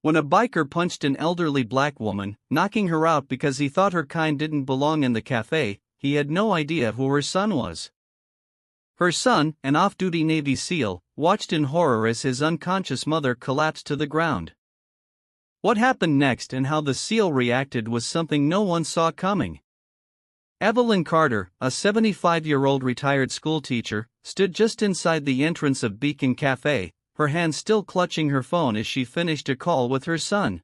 When a biker punched an elderly black woman, knocking her out because he thought her kind didn't belong in the cafe, he had no idea who her son was. Her son, an off-duty Navy SEAL, watched in horror as his unconscious mother collapsed to the ground. What happened next and how the SEAL reacted was something no one saw coming. Evelyn Carter, a 75-year-old retired schoolteacher, stood just inside the entrance of Beacon Cafe, her hand still clutching her phone as she finished a call with her son.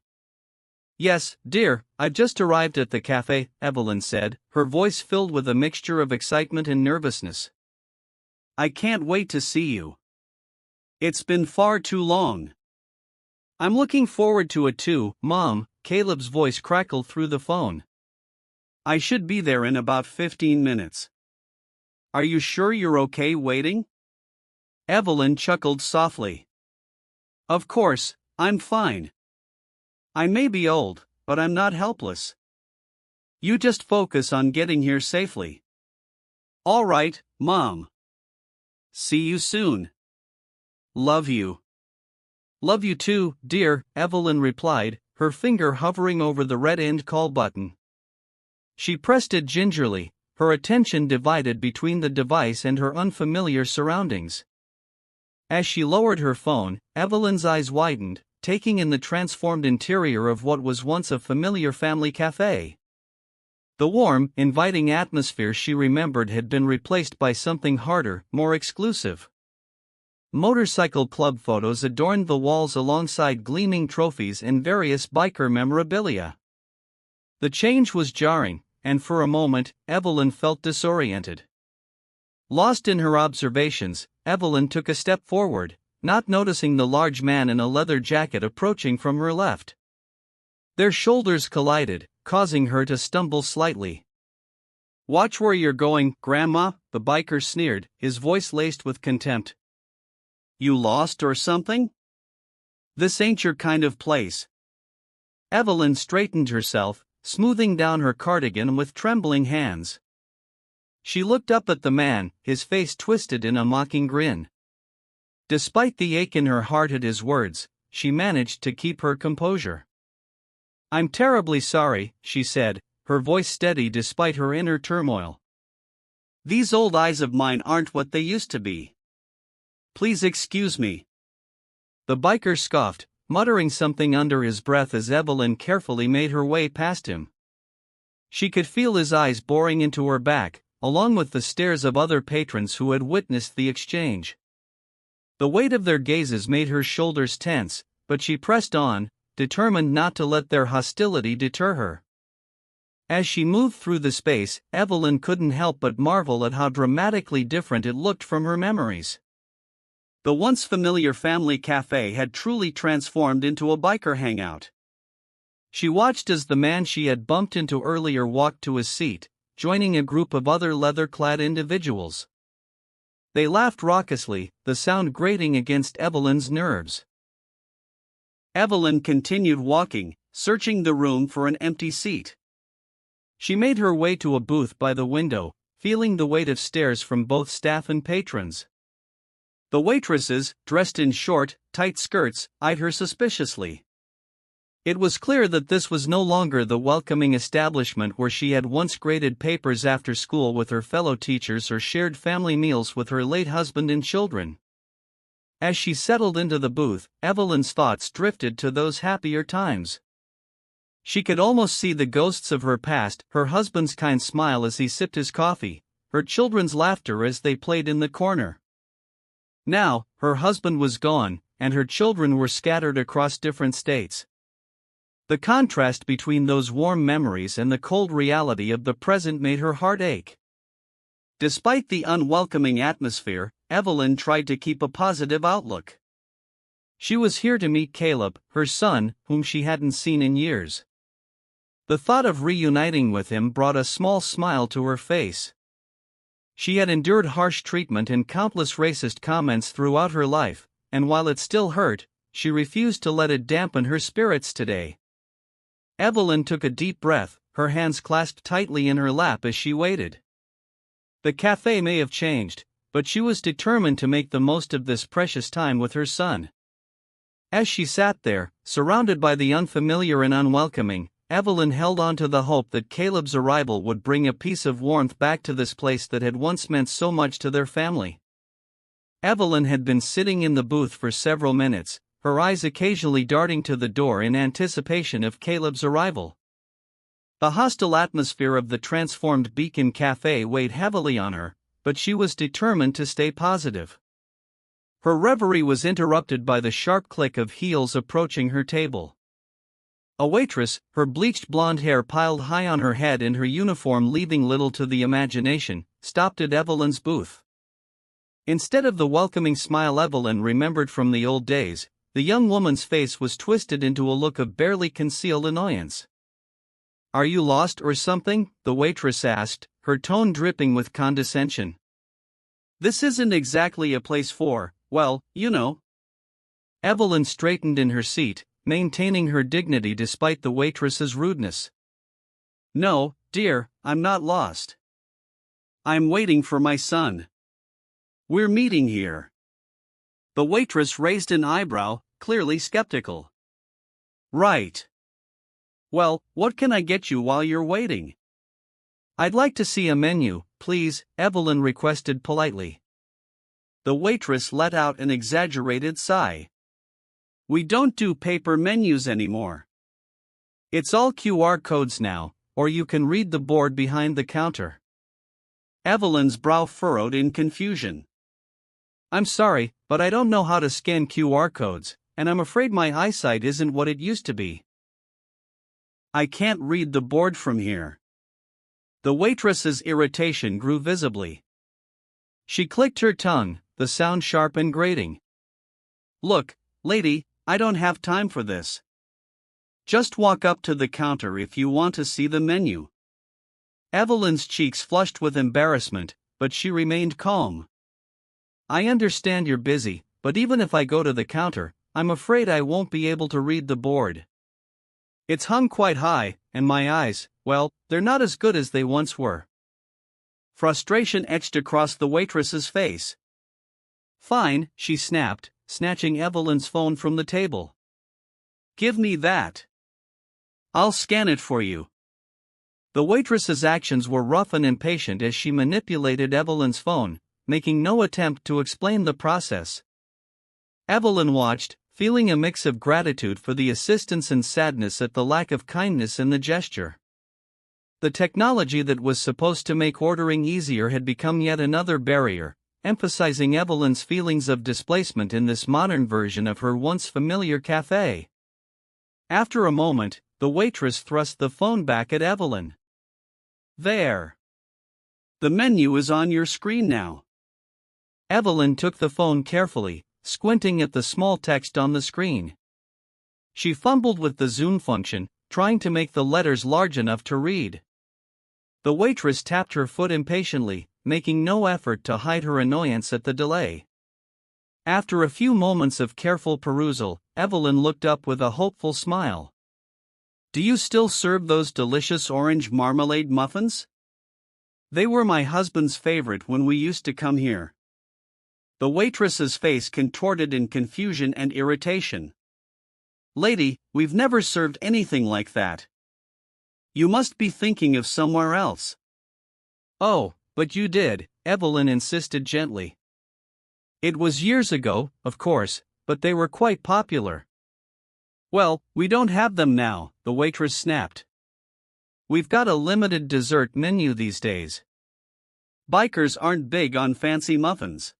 "Yes, dear, I've just arrived at the cafe," Evelyn said, her voice filled with a mixture of excitement and nervousness. "I can't wait to see you. It's been far too long." "I'm looking forward to it too, Mom," Caleb's voice crackled through the phone. "I should be there in about 15 minutes. Are you sure you're okay waiting?" Evelyn chuckled softly. "Of course, I'm fine. I may be old, but I'm not helpless. You just focus on getting here safely." "All right, Mom. See you soon. Love you." "Love you too, dear," Evelyn replied, her finger hovering over the red end call button. She pressed it gingerly, her attention divided between the device and her unfamiliar surroundings. As she lowered her phone, Evelyn's eyes widened, taking in the transformed interior of what was once a familiar family cafe. The warm, inviting atmosphere she remembered had been replaced by something harder, more exclusive. Motorcycle club photos adorned the walls alongside gleaming trophies and various biker memorabilia. The change was jarring, and for a moment, Evelyn felt disoriented. Lost in her observations, Evelyn took a step forward, not noticing the large man in a leather jacket approaching from her left. Their shoulders collided, causing her to stumble slightly. "Watch where you're going, Grandma," the biker sneered, his voice laced with contempt. "You lost or something? This ain't your kind of place." Evelyn straightened herself, smoothing down her cardigan with trembling hands. She looked up at the man, his face twisted in a mocking grin. Despite the ache in her heart at his words, she managed to keep her composure. "I'm terribly sorry," she said, her voice steady despite her inner turmoil. "These old eyes of mine aren't what they used to be. Please excuse me." The biker scoffed, muttering something under his breath as Evelyn carefully made her way past him. She could feel his eyes boring into her back, along with the stares of other patrons who had witnessed the exchange. The weight of their gazes made her shoulders tense, but she pressed on, determined not to let their hostility deter her. As she moved through the space, Evelyn couldn't help but marvel at how dramatically different it looked from her memories. The once familiar family cafe had truly transformed into a biker hangout. She watched as the man she had bumped into earlier walked to his seat, joining a group of other leather-clad individuals. They laughed raucously, the sound grating against Evelyn's nerves. Evelyn continued walking, searching the room for an empty seat. She made her way to a booth by the window, feeling the weight of stares from both staff and patrons. The waitresses, dressed in short, tight skirts, eyed her suspiciously. It was clear that this was no longer the welcoming establishment where she had once graded papers after school with her fellow teachers or shared family meals with her late husband and children. As she settled into the booth, Evelyn's thoughts drifted to those happier times. She could almost see the ghosts of her past, her husband's kind smile as he sipped his coffee, her children's laughter as they played in the corner. Now, her husband was gone, and her children were scattered across different states. The contrast between those warm memories and the cold reality of the present made her heart ache. Despite the unwelcoming atmosphere, Evelyn tried to keep a positive outlook. She was here to meet Caleb, her son, whom she hadn't seen in years. The thought of reuniting with him brought a small smile to her face. She had endured harsh treatment and countless racist comments throughout her life, and while it still hurt, she refused to let it dampen her spirits today. Evelyn took a deep breath, her hands clasped tightly in her lap as she waited. The cafe may have changed, but she was determined to make the most of this precious time with her son. As she sat there, surrounded by the unfamiliar and unwelcoming, Evelyn held on to the hope that Caleb's arrival would bring a piece of warmth back to this place that had once meant so much to their family. Evelyn had been sitting in the booth for several minutes, her eyes occasionally darting to the door in anticipation of Caleb's arrival. The hostile atmosphere of the transformed Beacon Cafe weighed heavily on her, but she was determined to stay positive. Her reverie was interrupted by the sharp click of heels approaching her table. A waitress, her bleached blonde hair piled high on her head and her uniform leaving little to the imagination, stopped at Evelyn's booth. Instead of the welcoming smile Evelyn remembered from the old days, the young woman's face was twisted into a look of barely concealed annoyance. "Are you lost or something?" the waitress asked, her tone dripping with condescension. "This isn't exactly a place for, well, you know." Evelyn straightened in her seat, maintaining her dignity despite the waitress's rudeness. "No, dear, I'm not lost. I'm waiting for my son. We're meeting here." The waitress raised an eyebrow, clearly skeptical. "Right. Well, what can I get you while you're waiting?" "I'd like to see a menu, please," Evelyn requested politely. The waitress let out an exaggerated sigh. "We don't do paper menus anymore. It's all QR codes now, or you can read the board behind the counter." Evelyn's brow furrowed in confusion. "I'm sorry, but I don't know how to scan QR codes, and I'm afraid my eyesight isn't what it used to be. I can't read the board from here." The waitress's irritation grew visibly. She clicked her tongue, the sound sharp and grating. "Look, lady, I don't have time for this. Just walk up to the counter if you want to see the menu." Evelyn's cheeks flushed with embarrassment, but she remained calm. "I understand you're busy, but even if I go to the counter, I'm afraid I won't be able to read the board. It's hung quite high, and my eyes, well, they're not as good as they once were." Frustration etched across the waitress's face. "Fine," she snapped, snatching Evelyn's phone from the table. "Give me that. I'll scan it for you." The waitress's actions were rough and impatient as she manipulated Evelyn's phone, making no attempt to explain the process. Evelyn watched, feeling a mix of gratitude for the assistance and sadness at the lack of kindness in the gesture. The technology that was supposed to make ordering easier had become yet another barrier, emphasizing Evelyn's feelings of displacement in this modern version of her once familiar cafe. After a moment, the waitress thrust the phone back at Evelyn. "There. The menu is on your screen now." Evelyn took the phone carefully, squinting at the small text on the screen. She fumbled with the zoom function, trying to make the letters large enough to read. The waitress tapped her foot impatiently, making no effort to hide her annoyance at the delay. After a few moments of careful perusal, Evelyn looked up with a hopeful smile. "Do you still serve those delicious orange marmalade muffins? They were my husband's favorite when we used to come here." The waitress's face contorted in confusion and irritation. "Lady, we've never served anything like that. You must be thinking of somewhere else." "Oh, but you did," Evelyn insisted gently. "It was years ago, of course, but they were quite popular." "Well, we don't have them now," the waitress snapped. "We've got a limited dessert menu these days. Bikers aren't big on fancy muffins."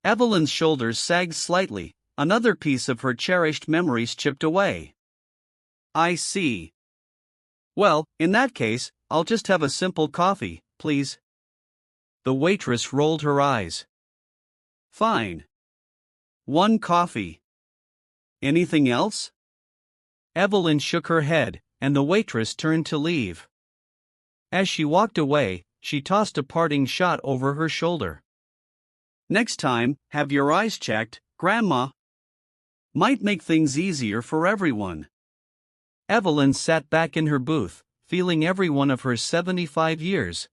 Evelyn's shoulders sagged slightly, another piece of her cherished memories chipped away. "I see. Well, in that case, I'll just have a simple coffee, please." The waitress rolled her eyes. "Fine. One coffee. Anything else?" Evelyn shook her head, and the waitress turned to leave. As she walked away, she tossed a parting shot over her shoulder. "Next time, have your eyes checked, Grandma. Might make things easier for everyone." Evelyn sat back in her booth, feeling every one of her 75 years.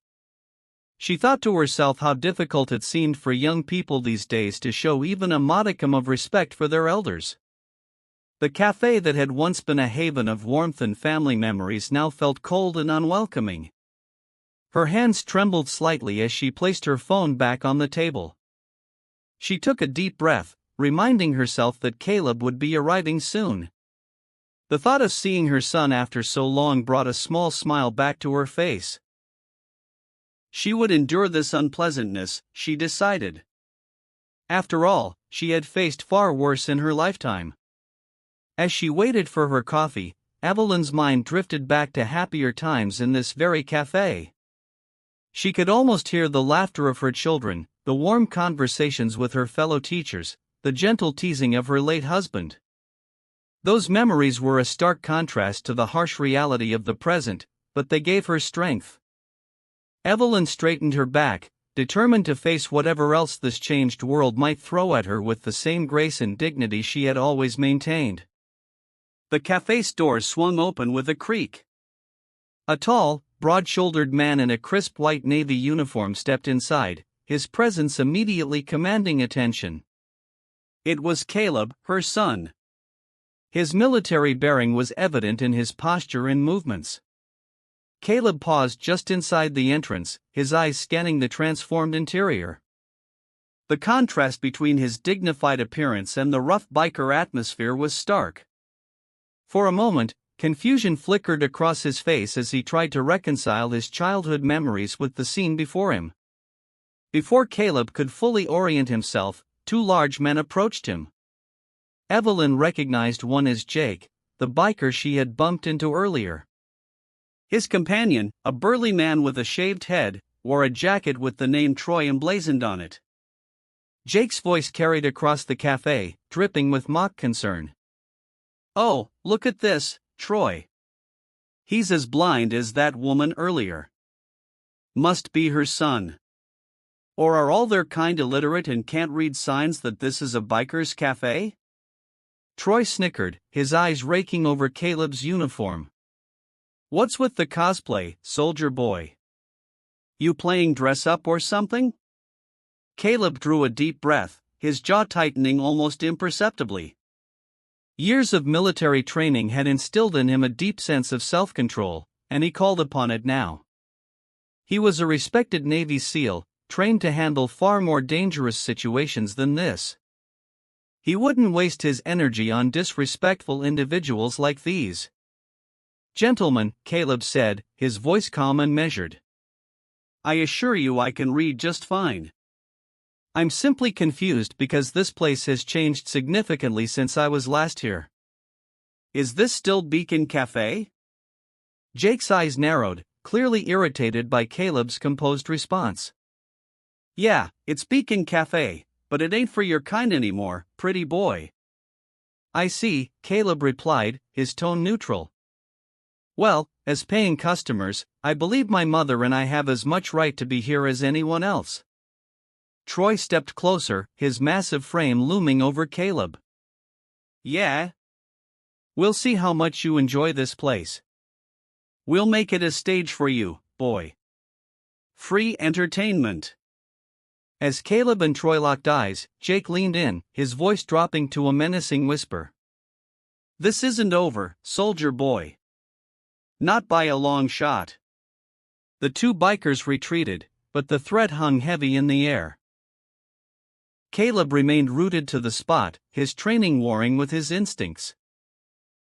She thought to herself how difficult it seemed for young people these days to show even a modicum of respect for their elders. The cafe that had once been a haven of warmth and family memories now felt cold and unwelcoming. Her hands trembled slightly as she placed her phone back on the table. She took a deep breath, reminding herself that Caleb would be arriving soon. The thought of seeing her son after so long brought a small smile back to her face. She would endure this unpleasantness, she decided. After all, she had faced far worse in her lifetime. As she waited for her coffee, Evelyn's mind drifted back to happier times in this very cafe. She could almost hear the laughter of her children, the warm conversations with her fellow teachers, the gentle teasing of her late husband. Those memories were a stark contrast to the harsh reality of the present, but they gave her strength. Evelyn straightened her back, determined to face whatever else this changed world might throw at her with the same grace and dignity she had always maintained. The cafe's doors swung open with a creak. A tall, broad-shouldered man in a crisp white navy uniform stepped inside, his presence immediately commanding attention. It was Caleb, her son. His military bearing was evident in his posture and movements. Caleb paused just inside the entrance, his eyes scanning the transformed interior. The contrast between his dignified appearance and the rough biker atmosphere was stark. For a moment, confusion flickered across his face as he tried to reconcile his childhood memories with the scene before him. Before Caleb could fully orient himself, two large men approached him. Evelyn recognized one as Jake, the biker she had bumped into earlier. His companion, a burly man with a shaved head, wore a jacket with the name Troy emblazoned on it. Jake's voice carried across the cafe, dripping with mock concern. "Oh, look at this, Troy. He's as blind as that woman earlier. Must be her son. Or are all their kind illiterate and can't read signs that this is a biker's cafe?" Troy snickered, his eyes raking over Caleb's uniform. "What's with the cosplay, soldier boy? You playing dress up or something?" Caleb drew a deep breath, his jaw tightening almost imperceptibly. Years of military training had instilled in him a deep sense of self-control, and he called upon it now. He was a respected Navy SEAL, trained to handle far more dangerous situations than this. He wouldn't waste his energy on disrespectful individuals like these. "Gentlemen," Caleb said, his voice calm and measured. "I assure you I can read just fine. I'm simply confused because this place has changed significantly since I was last here. Is this still Beacon Cafe?" Jake's eyes narrowed, clearly irritated by Caleb's composed response. "Yeah, it's Beacon Cafe, but it ain't for your kind anymore, pretty boy." "I see," Caleb replied, his tone neutral. "Well, as paying customers, I believe my mother and I have as much right to be here as anyone else." Troy stepped closer, his massive frame looming over Caleb. "Yeah? We'll see how much you enjoy this place. We'll make it a stage for you, boy. Free entertainment." As Caleb and Troy locked eyes, Jake leaned in, his voice dropping to a menacing whisper. "This isn't over, soldier boy. Not by a long shot." The two bikers retreated, but the threat hung heavy in the air. Caleb remained rooted to the spot, his training warring with his instincts.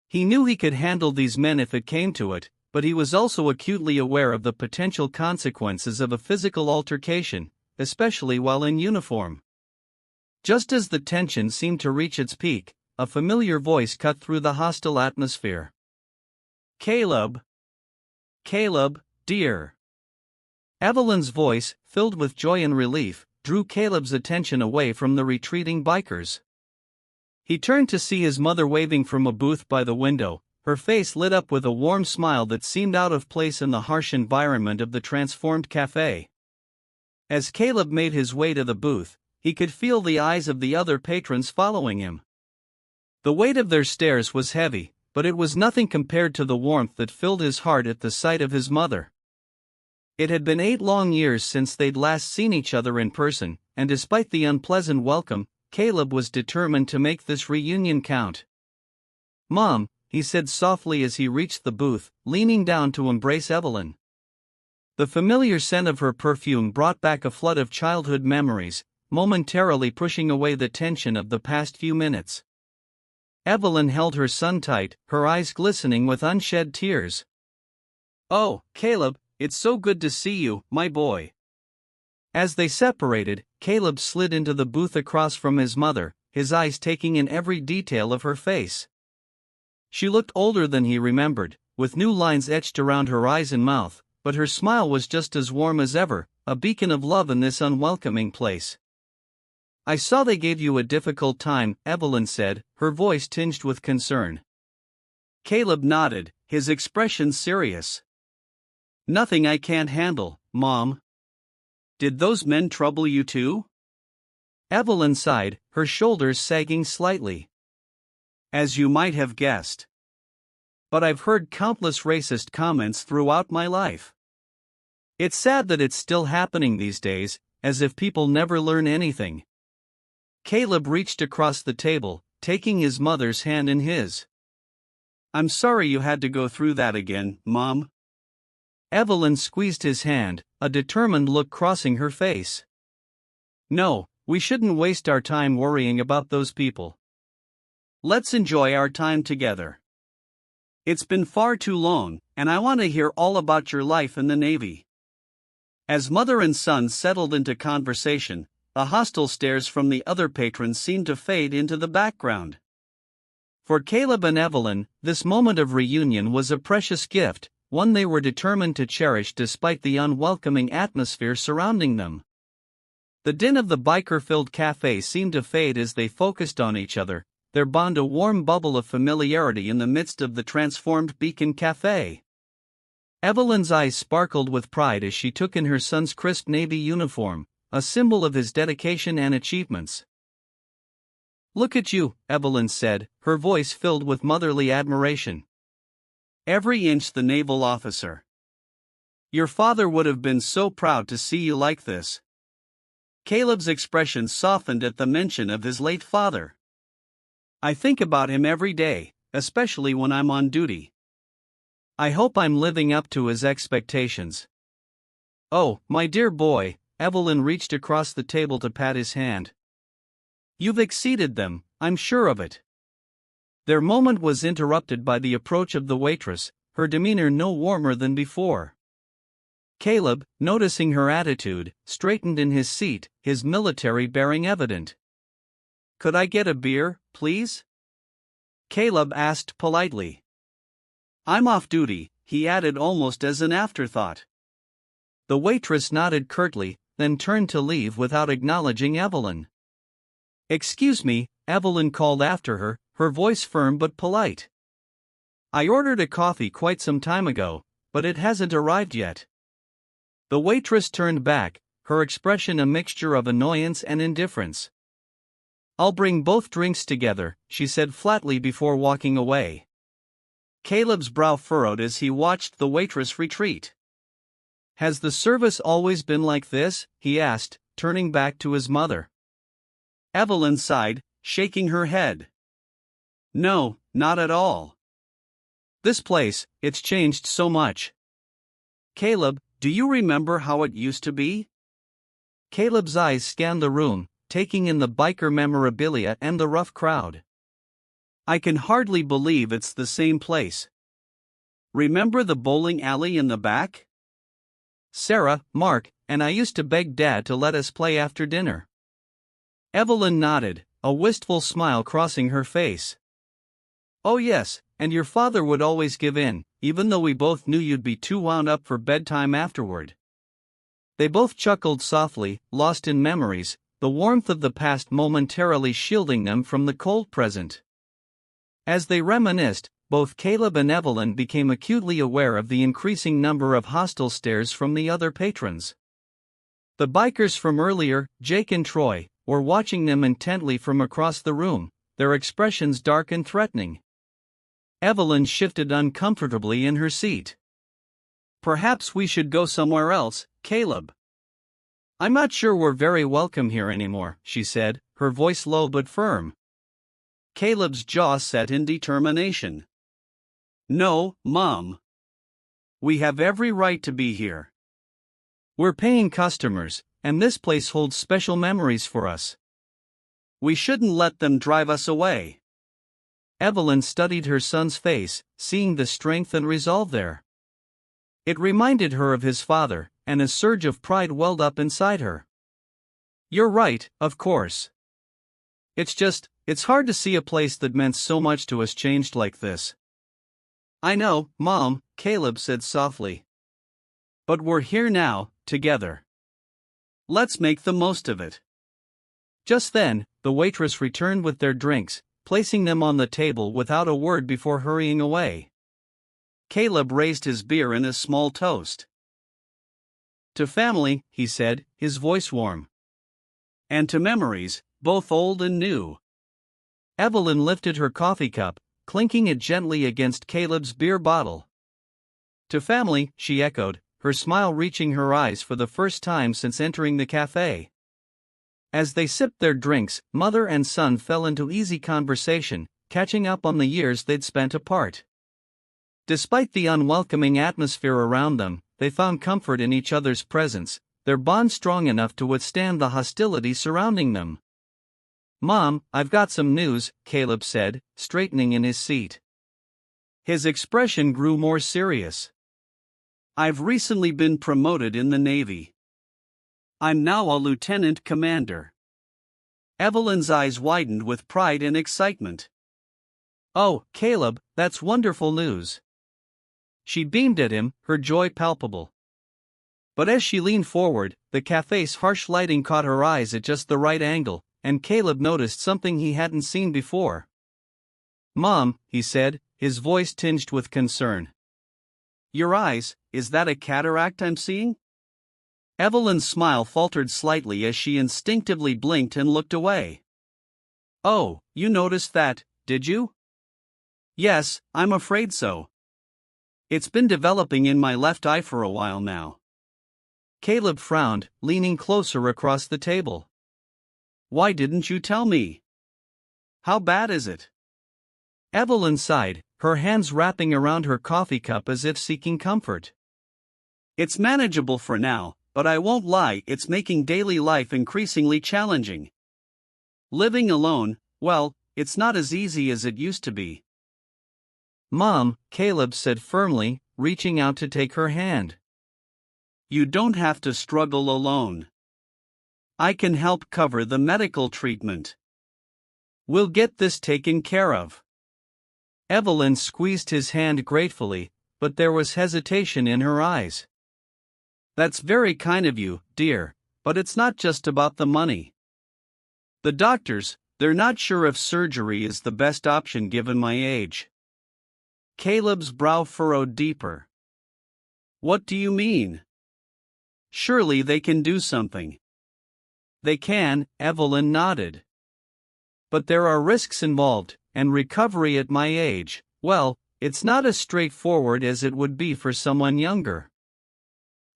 He knew he could handle these men if it came to it, but he was also acutely aware of the potential consequences of a physical altercation, especially while in uniform. Just as the tension seemed to reach its peak, a familiar voice cut through the hostile atmosphere. "Caleb. Caleb, dear." Evelyn's voice, filled with joy and relief, drew Caleb's attention away from the retreating bikers. He turned to see his mother waving from a booth by the window, her face lit up with a warm smile that seemed out of place in the harsh environment of the transformed cafe. As Caleb made his way to the booth, he could feel the eyes of the other patrons following him. The weight of their stares was heavy, but it was nothing compared to the warmth that filled his heart at the sight of his mother. It had been 8 long years since they'd last seen each other in person, and despite the unpleasant welcome, Caleb was determined to make this reunion count. Mom, he said softly as he reached the booth, leaning down to embrace Evelyn. The familiar scent of her perfume brought back a flood of childhood memories, momentarily pushing away the tension of the past few minutes. Evelyn held her son tight, her eyes glistening with unshed tears. "Oh, Caleb, it's so good to see you, my boy." As they separated, Caleb slid into the booth across from his mother, his eyes taking in every detail of her face. She looked older than he remembered, with new lines etched around her eyes and mouth, but her smile was just as warm as ever, a beacon of love in this unwelcoming place. "I saw they gave you a difficult time," Evelyn said, her voice tinged with concern. Caleb nodded, his expression serious. "Nothing I can't handle, Mom." "Did those men trouble you too?" Evelyn sighed, her shoulders sagging slightly. "As you might have guessed. But I've heard countless racist comments throughout my life. It's sad that it's still happening these days, as if people never learn anything." Caleb reached across the table, taking his mother's hand in his. "I'm sorry you had to go through that again, Mom." Evelyn squeezed his hand, a determined look crossing her face. "No, we shouldn't waste our time worrying about those people. Let's enjoy our time together. It's been far too long, and I want to hear all about your life in the Navy." As mother and son settled into conversation, the hostile stares from the other patrons seemed to fade into the background. For Caleb and Evelyn, this moment of reunion was a precious gift, one they were determined to cherish despite the unwelcoming atmosphere surrounding them. The din of the biker-filled cafe seemed to fade as they focused on each other, their bond a warm bubble of familiarity in the midst of the transformed Beacon Cafe. Evelyn's eyes sparkled with pride as she took in her son's crisp Navy uniform, a symbol of his dedication and achievements. "Look at you," Evelyn said, her voice filled with motherly admiration. "Every inch the naval officer. Your father would have been so proud to see you like this." Caleb's expression softened at the mention of his late father. "I think about him every day, especially when I'm on duty. I hope I'm living up to his expectations." "Oh, my dear boy," Evelyn reached across the table to pat his hand. "You've exceeded them, I'm sure of it." Their moment was interrupted by the approach of the waitress, her demeanor no warmer than before. Caleb, noticing her attitude, straightened in his seat, his military bearing evident. "Could I get a beer, please?" Caleb asked politely. "I'm off duty," he added almost as an afterthought. The waitress nodded curtly, then turned to leave without acknowledging Evelyn. "Excuse me," Evelyn called after her, her voice firm but polite. "I ordered a coffee quite some time ago, but it hasn't arrived yet." The waitress turned back, her expression a mixture of annoyance and indifference. "I'll bring both drinks together," she said flatly before walking away. Caleb's brow furrowed as he watched the waitress retreat. "Has the service always been like this?" he asked, turning back to his mother. Evelyn sighed, shaking her head. "No, not at all. This place, it's changed so much." "Caleb, do you remember how it used to be?" Caleb's eyes scanned the room, taking in the biker memorabilia and the rough crowd. "I can hardly believe it's the same place. Remember the bowling alley in the back? Sarah, Mark, and I used to beg Dad to let us play after dinner." Evelyn nodded, a wistful smile crossing her face. "Oh yes, and your father would always give in, even though we both knew you'd be too wound up for bedtime afterward." They both chuckled softly, lost in memories, the warmth of the past momentarily shielding them from the cold present. As they reminisced, both Caleb and Evelyn became acutely aware of the increasing number of hostile stares from the other patrons. The bikers from earlier, Jake and Troy, were watching them intently from across the room, their expressions dark and threatening. Evelyn shifted uncomfortably in her seat. "Perhaps we should go somewhere else, Caleb. I'm not sure we're very welcome here anymore," she said, her voice low but firm. Caleb's jaw set in determination. No, Mom. We have every right to be here. We're paying customers, and this place holds special memories for us. We shouldn't let them drive us away. Evelyn studied her son's face, seeing the strength and resolve there. It reminded her of his father, and a surge of pride welled up inside her. You're right, of course. It's hard to see a place that meant so much to us changed like this. I know, Mom, Caleb said softly. But we're here now, together. Let's make the most of it. Just then, the waitress returned with their drinks, placing them on the table without a word before hurrying away. Caleb raised his beer in a small toast. To family, he said, his voice warm. And to memories, both old and new. Evelyn lifted her coffee cup, clinking it gently against Caleb's beer bottle. To family, she echoed, her smile reaching her eyes for the first time since entering the cafe. As they sipped their drinks, mother and son fell into easy conversation, catching up on the years they'd spent apart. Despite the unwelcoming atmosphere around them, they found comfort in each other's presence, their bond strong enough to withstand the hostility surrounding them. Mom, I've got some news, Caleb said, straightening in his seat. His expression grew more serious. I've recently been promoted in the Navy. I'm now a lieutenant commander. Evelyn's eyes widened with pride and excitement. Oh, Caleb, that's wonderful news. She beamed at him, her joy palpable. But as she leaned forward, the cafe's harsh lighting caught her eyes at just the right angle, and Caleb noticed something he hadn't seen before. Mom, he said, his voice tinged with concern. Your eyes, is that a cataract I'm seeing? Evelyn's smile faltered slightly as she instinctively blinked and looked away. Oh, you noticed that, did you? Yes, I'm afraid so. It's been developing in my left eye for a while now. Caleb frowned, leaning closer across the table. Why didn't you tell me? How bad is it? Evelyn sighed, her hands wrapping around her coffee cup as if seeking comfort. It's manageable for now, but I won't lie, it's making daily life increasingly challenging. Living alone, well, it's not as easy as it used to be. Mom, Caleb said firmly, reaching out to take her hand. You don't have to struggle alone. I can help cover the medical treatment. We'll get this taken care of. Evelyn squeezed his hand gratefully, but there was hesitation in her eyes. That's very kind of you, dear, but it's not just about the money. The doctors, they're not sure if surgery is the best option given my age. Caleb's brow furrowed deeper. What do you mean? Surely they can do something. They can, Evelyn nodded. But there are risks involved, and recovery at my age, well, it's not as straightforward as it would be for someone younger.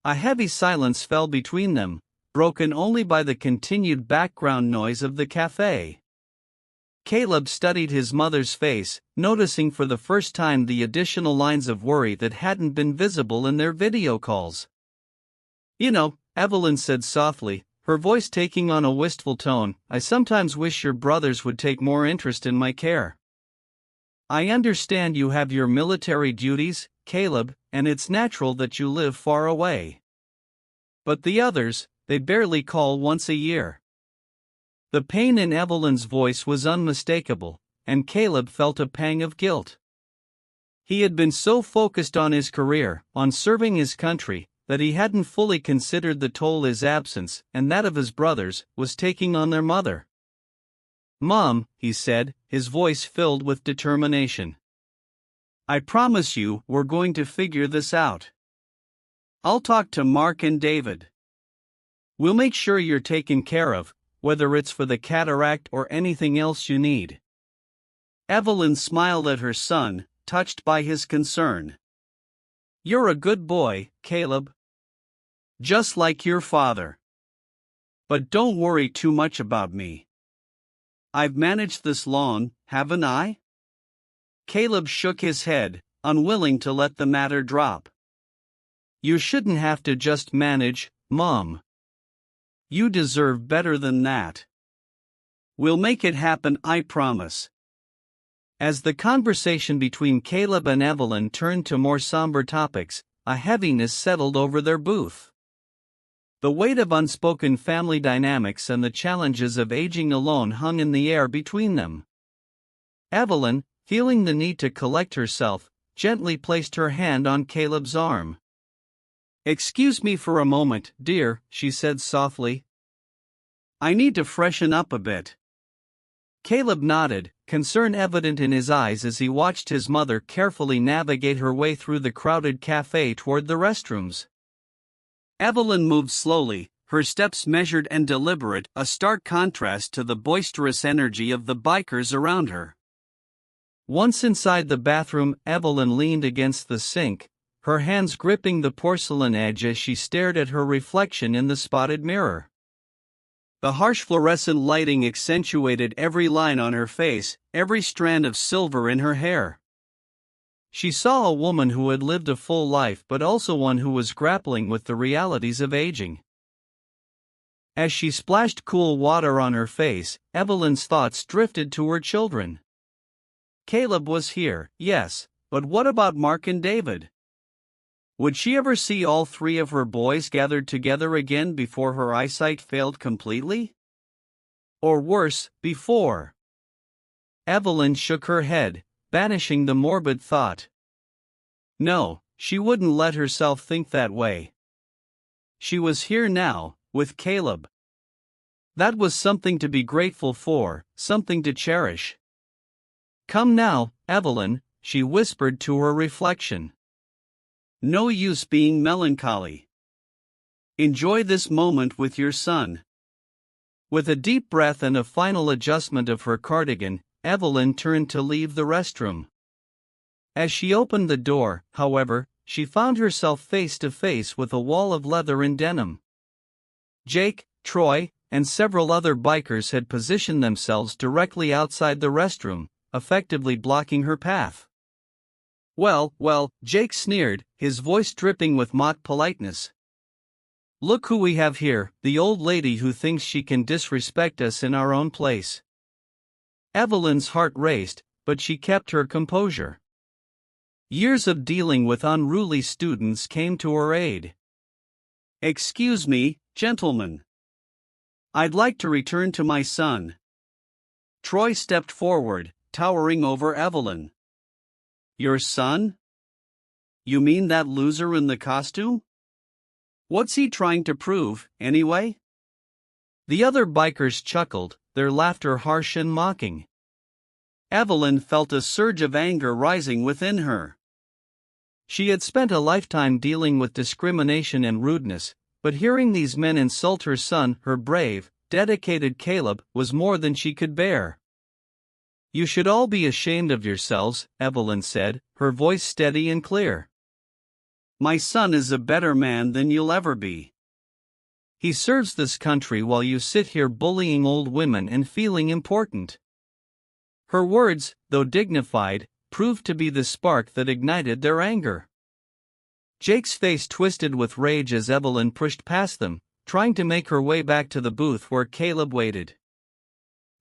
A heavy silence fell between them, broken only by the continued background noise of the cafe. Caleb studied his mother's face, noticing for the first time the additional lines of worry that hadn't been visible in their video calls. You know, Evelyn said softly, her voice taking on a wistful tone, I sometimes wish your brothers would take more interest in my care. I understand you have your military duties, Caleb, and it's natural that you live far away. But the others, they barely call once a year. The pain in Evelyn's voice was unmistakable, and Caleb felt a pang of guilt. He had been so focused on his career, on serving his country, that he hadn't fully considered the toll his absence, and that of his brothers, was taking on their mother. Mom, he said, his voice filled with determination. I promise you we're going to figure this out. I'll talk to Mark and David. We'll make sure you're taken care of, whether it's for the cataract or anything else you need. Evelyn smiled at her son, touched by his concern. You're a good boy, Caleb. Just like your father. But don't worry too much about me. I've managed this long, haven't I?" Caleb shook his head, unwilling to let the matter drop. "You shouldn't have to just manage, Mom. You deserve better than that." "We'll make it happen, I promise." As the conversation between Caleb and Evelyn turned to more somber topics, a heaviness settled over their booth. The weight of unspoken family dynamics and the challenges of aging alone hung in the air between them. Evelyn, feeling the need to collect herself, gently placed her hand on Caleb's arm. "Excuse me for a moment, dear," she said softly. "I need to freshen up a bit." Caleb nodded, concern evident in his eyes as he watched his mother carefully navigate her way through the crowded cafe toward the restrooms. Evelyn moved slowly, her steps measured and deliberate, a stark contrast to the boisterous energy of the bikers around her. Once inside the bathroom, Evelyn leaned against the sink, her hands gripping the porcelain edge as she stared at her reflection in the spotted mirror. The harsh fluorescent lighting accentuated every line on her face, every strand of silver in her hair. She saw a woman who had lived a full life but also one who was grappling with the realities of aging. As she splashed cool water on her face, Evelyn's thoughts drifted to her children. Caleb was here, yes, but what about Mark and David? Would she ever see all three of her boys gathered together again before her eyesight failed completely? Or worse, before? Evelyn shook her head, banishing the morbid thought. No, she wouldn't let herself think that way. She was here now, with Caleb. That was something to be grateful for, something to cherish. "Come now, Evelyn," she whispered to her reflection. "No use being melancholy. Enjoy this moment with your son." With a deep breath and a final adjustment of her cardigan, Evelyn turned to leave the restroom. As she opened the door, however, she found herself face to face with a wall of leather and denim. Jake, Troy, and several other bikers had positioned themselves directly outside the restroom, effectively blocking her path. Well, Jake sneered, his voice dripping with mock politeness. "Look who we have here, the old lady who thinks she can disrespect us in our own place." Evelyn's heart raced, but she kept her composure. Years of dealing with unruly students came to her aid. "Excuse me, gentlemen. I'd like to return to my son." Troy stepped forward, towering over Evelyn. "Your son? You mean that loser in the costume? What's he trying to prove, anyway?" The other bikers chuckled, their laughter harsh and mocking. Evelyn felt a surge of anger rising within her. She had spent a lifetime dealing with discrimination and rudeness, but hearing these men insult her son, her brave, dedicated Caleb, was more than she could bear. "You should all be ashamed of yourselves," Evelyn said, her voice steady and clear. "My son is a better man than you'll ever be. He serves this country while you sit here bullying old women and feeling important." Her words, though dignified, proved to be the spark that ignited their anger. Jake's face twisted with rage as Evelyn pushed past them, trying to make her way back to the booth where Caleb waited.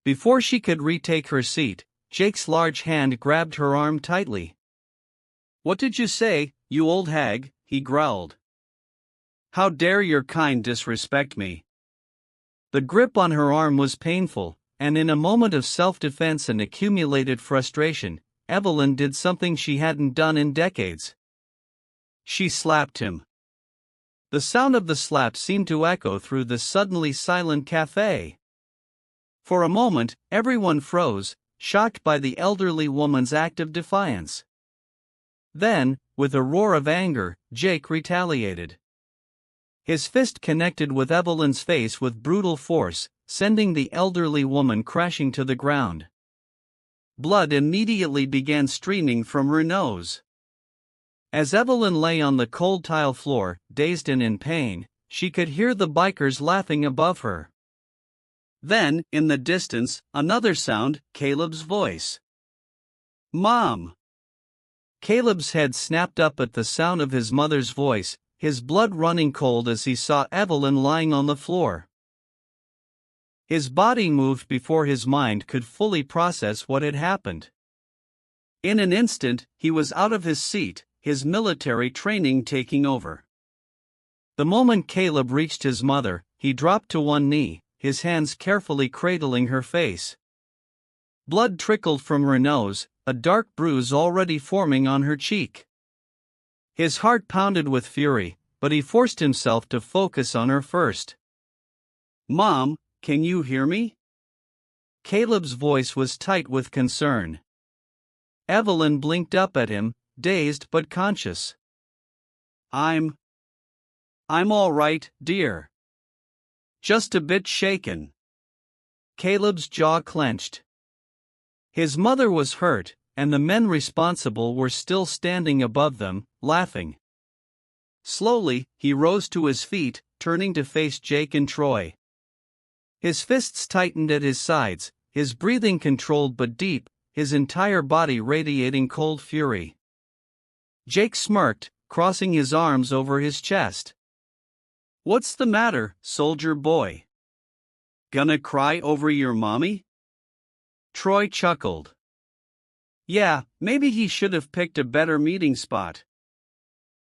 Before she could retake her seat, Jake's large hand grabbed her arm tightly. "What did you say, you old hag?" he growled. "How dare your kind disrespect me?" The grip on her arm was painful, and in a moment of self-defense and accumulated frustration, Evelyn did something she hadn't done in decades. She slapped him. The sound of the slap seemed to echo through the suddenly silent cafe. For a moment, everyone froze, shocked by the elderly woman's act of defiance. Then, with a roar of anger, Jake retaliated. His fist connected with Evelyn's face with brutal force, sending the elderly woman crashing to the ground. Blood immediately began streaming from her nose. As Evelyn lay on the cold tile floor, dazed and in pain, she could hear the bikers laughing above her. Then, in the distance, another sound, Caleb's voice. Mom! Caleb's head snapped up at the sound of his mother's voice, his blood running cold as he saw Evelyn lying on the floor. His body moved before his mind could fully process what had happened. In an instant, he was out of his seat, his military training taking over. The moment Caleb reached his mother, he dropped to one knee, his hands carefully cradling her face. Blood trickled from her nose, a dark bruise already forming on her cheek. His heart pounded with fury, but he forced himself to focus on her first. Mom, can you hear me? Caleb's voice was tight with concern. Evelyn blinked up at him, dazed but conscious. I'm all right, dear. Just a bit shaken. Caleb's jaw clenched. His mother was hurt, and the men responsible were still standing above them, laughing. Slowly, he rose to his feet, turning to face Jake and Troy. His fists tightened at his sides, his breathing controlled but deep, his entire body radiating cold fury. Jake smirked, crossing his arms over his chest. What's the matter, soldier boy? Gonna cry over your mommy? Troy chuckled. Yeah, maybe he should have picked a better meeting spot.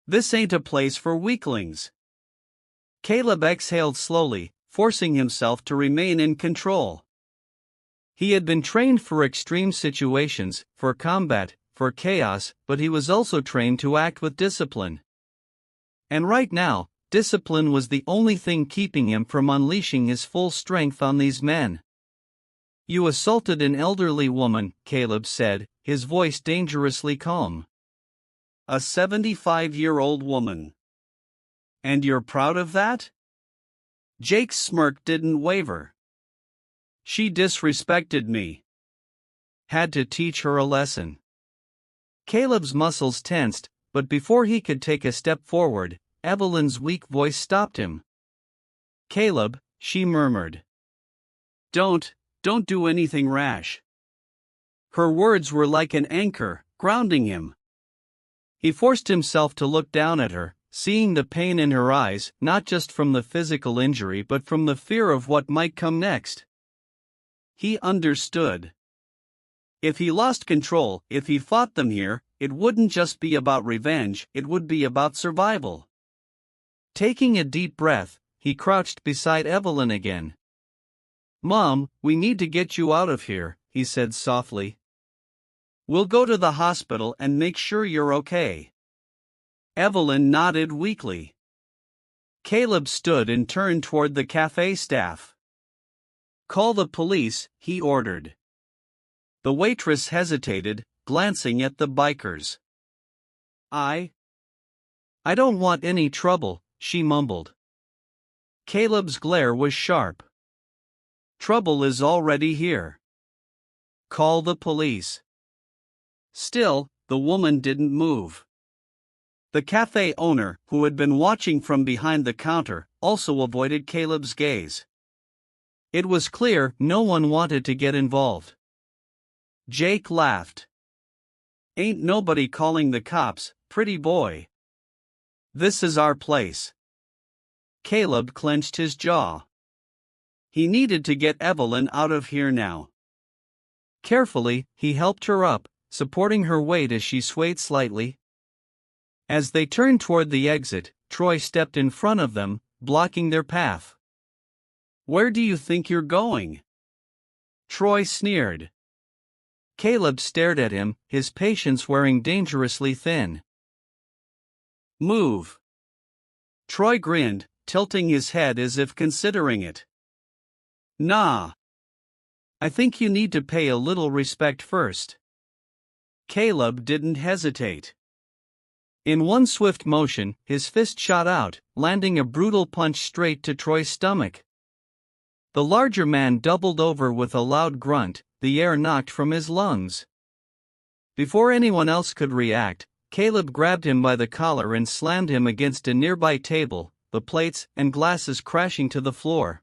This ain't a place for weaklings. Caleb exhaled slowly, forcing himself to remain in control. He had been trained for extreme situations, for combat, for chaos, but he was also trained to act with discipline. And right now, discipline was the only thing keeping him from unleashing his full strength on these men. You assaulted an elderly woman, Caleb said, his voice dangerously calm. A 75-year-old woman. And you're proud of that? Jake's smirk didn't waver. She disrespected me. Had to teach her a lesson. Caleb's muscles tensed, but before he could take a step forward, Evelyn's weak voice stopped him. Caleb, she murmured. Don't do anything rash. Her words were like an anchor, grounding him. He forced himself to look down at her, seeing the pain in her eyes, not just from the physical injury but from the fear of what might come next. He understood. If he lost control, if he fought them here, it wouldn't just be about revenge, it would be about survival. Taking a deep breath, he crouched beside Evelyn again. Mom, we need to get you out of here, he said softly. We'll go to the hospital and make sure you're okay. Evelyn nodded weakly. Caleb stood and turned toward the cafe staff. Call the police, he ordered. The waitress hesitated, glancing at the bikers. I don't want any trouble, she mumbled. Caleb's glare was sharp. Trouble is already here. Call the police. Still, the woman didn't move. The cafe owner, who had been watching from behind the counter, also avoided Caleb's gaze. It was clear no one wanted to get involved. Jake laughed. Ain't nobody calling the cops, pretty boy. This is our place. Caleb clenched his jaw. He needed to get Evelyn out of here now. Carefully, he helped her up, supporting her weight as she swayed slightly. As they turned toward the exit, Troy stepped in front of them, blocking their path. Where do you think you're going? Troy sneered. Caleb stared at him, his patience wearing dangerously thin. Move. Troy grinned, tilting his head as if considering it. Nah. I think you need to pay a little respect first. Caleb didn't hesitate. In one swift motion, his fist shot out, landing a brutal punch straight to Troy's stomach. The larger man doubled over with a loud grunt, the air knocked from his lungs. Before anyone else could react, Caleb grabbed him by the collar and slammed him against a nearby table, the plates and glasses crashing to the floor.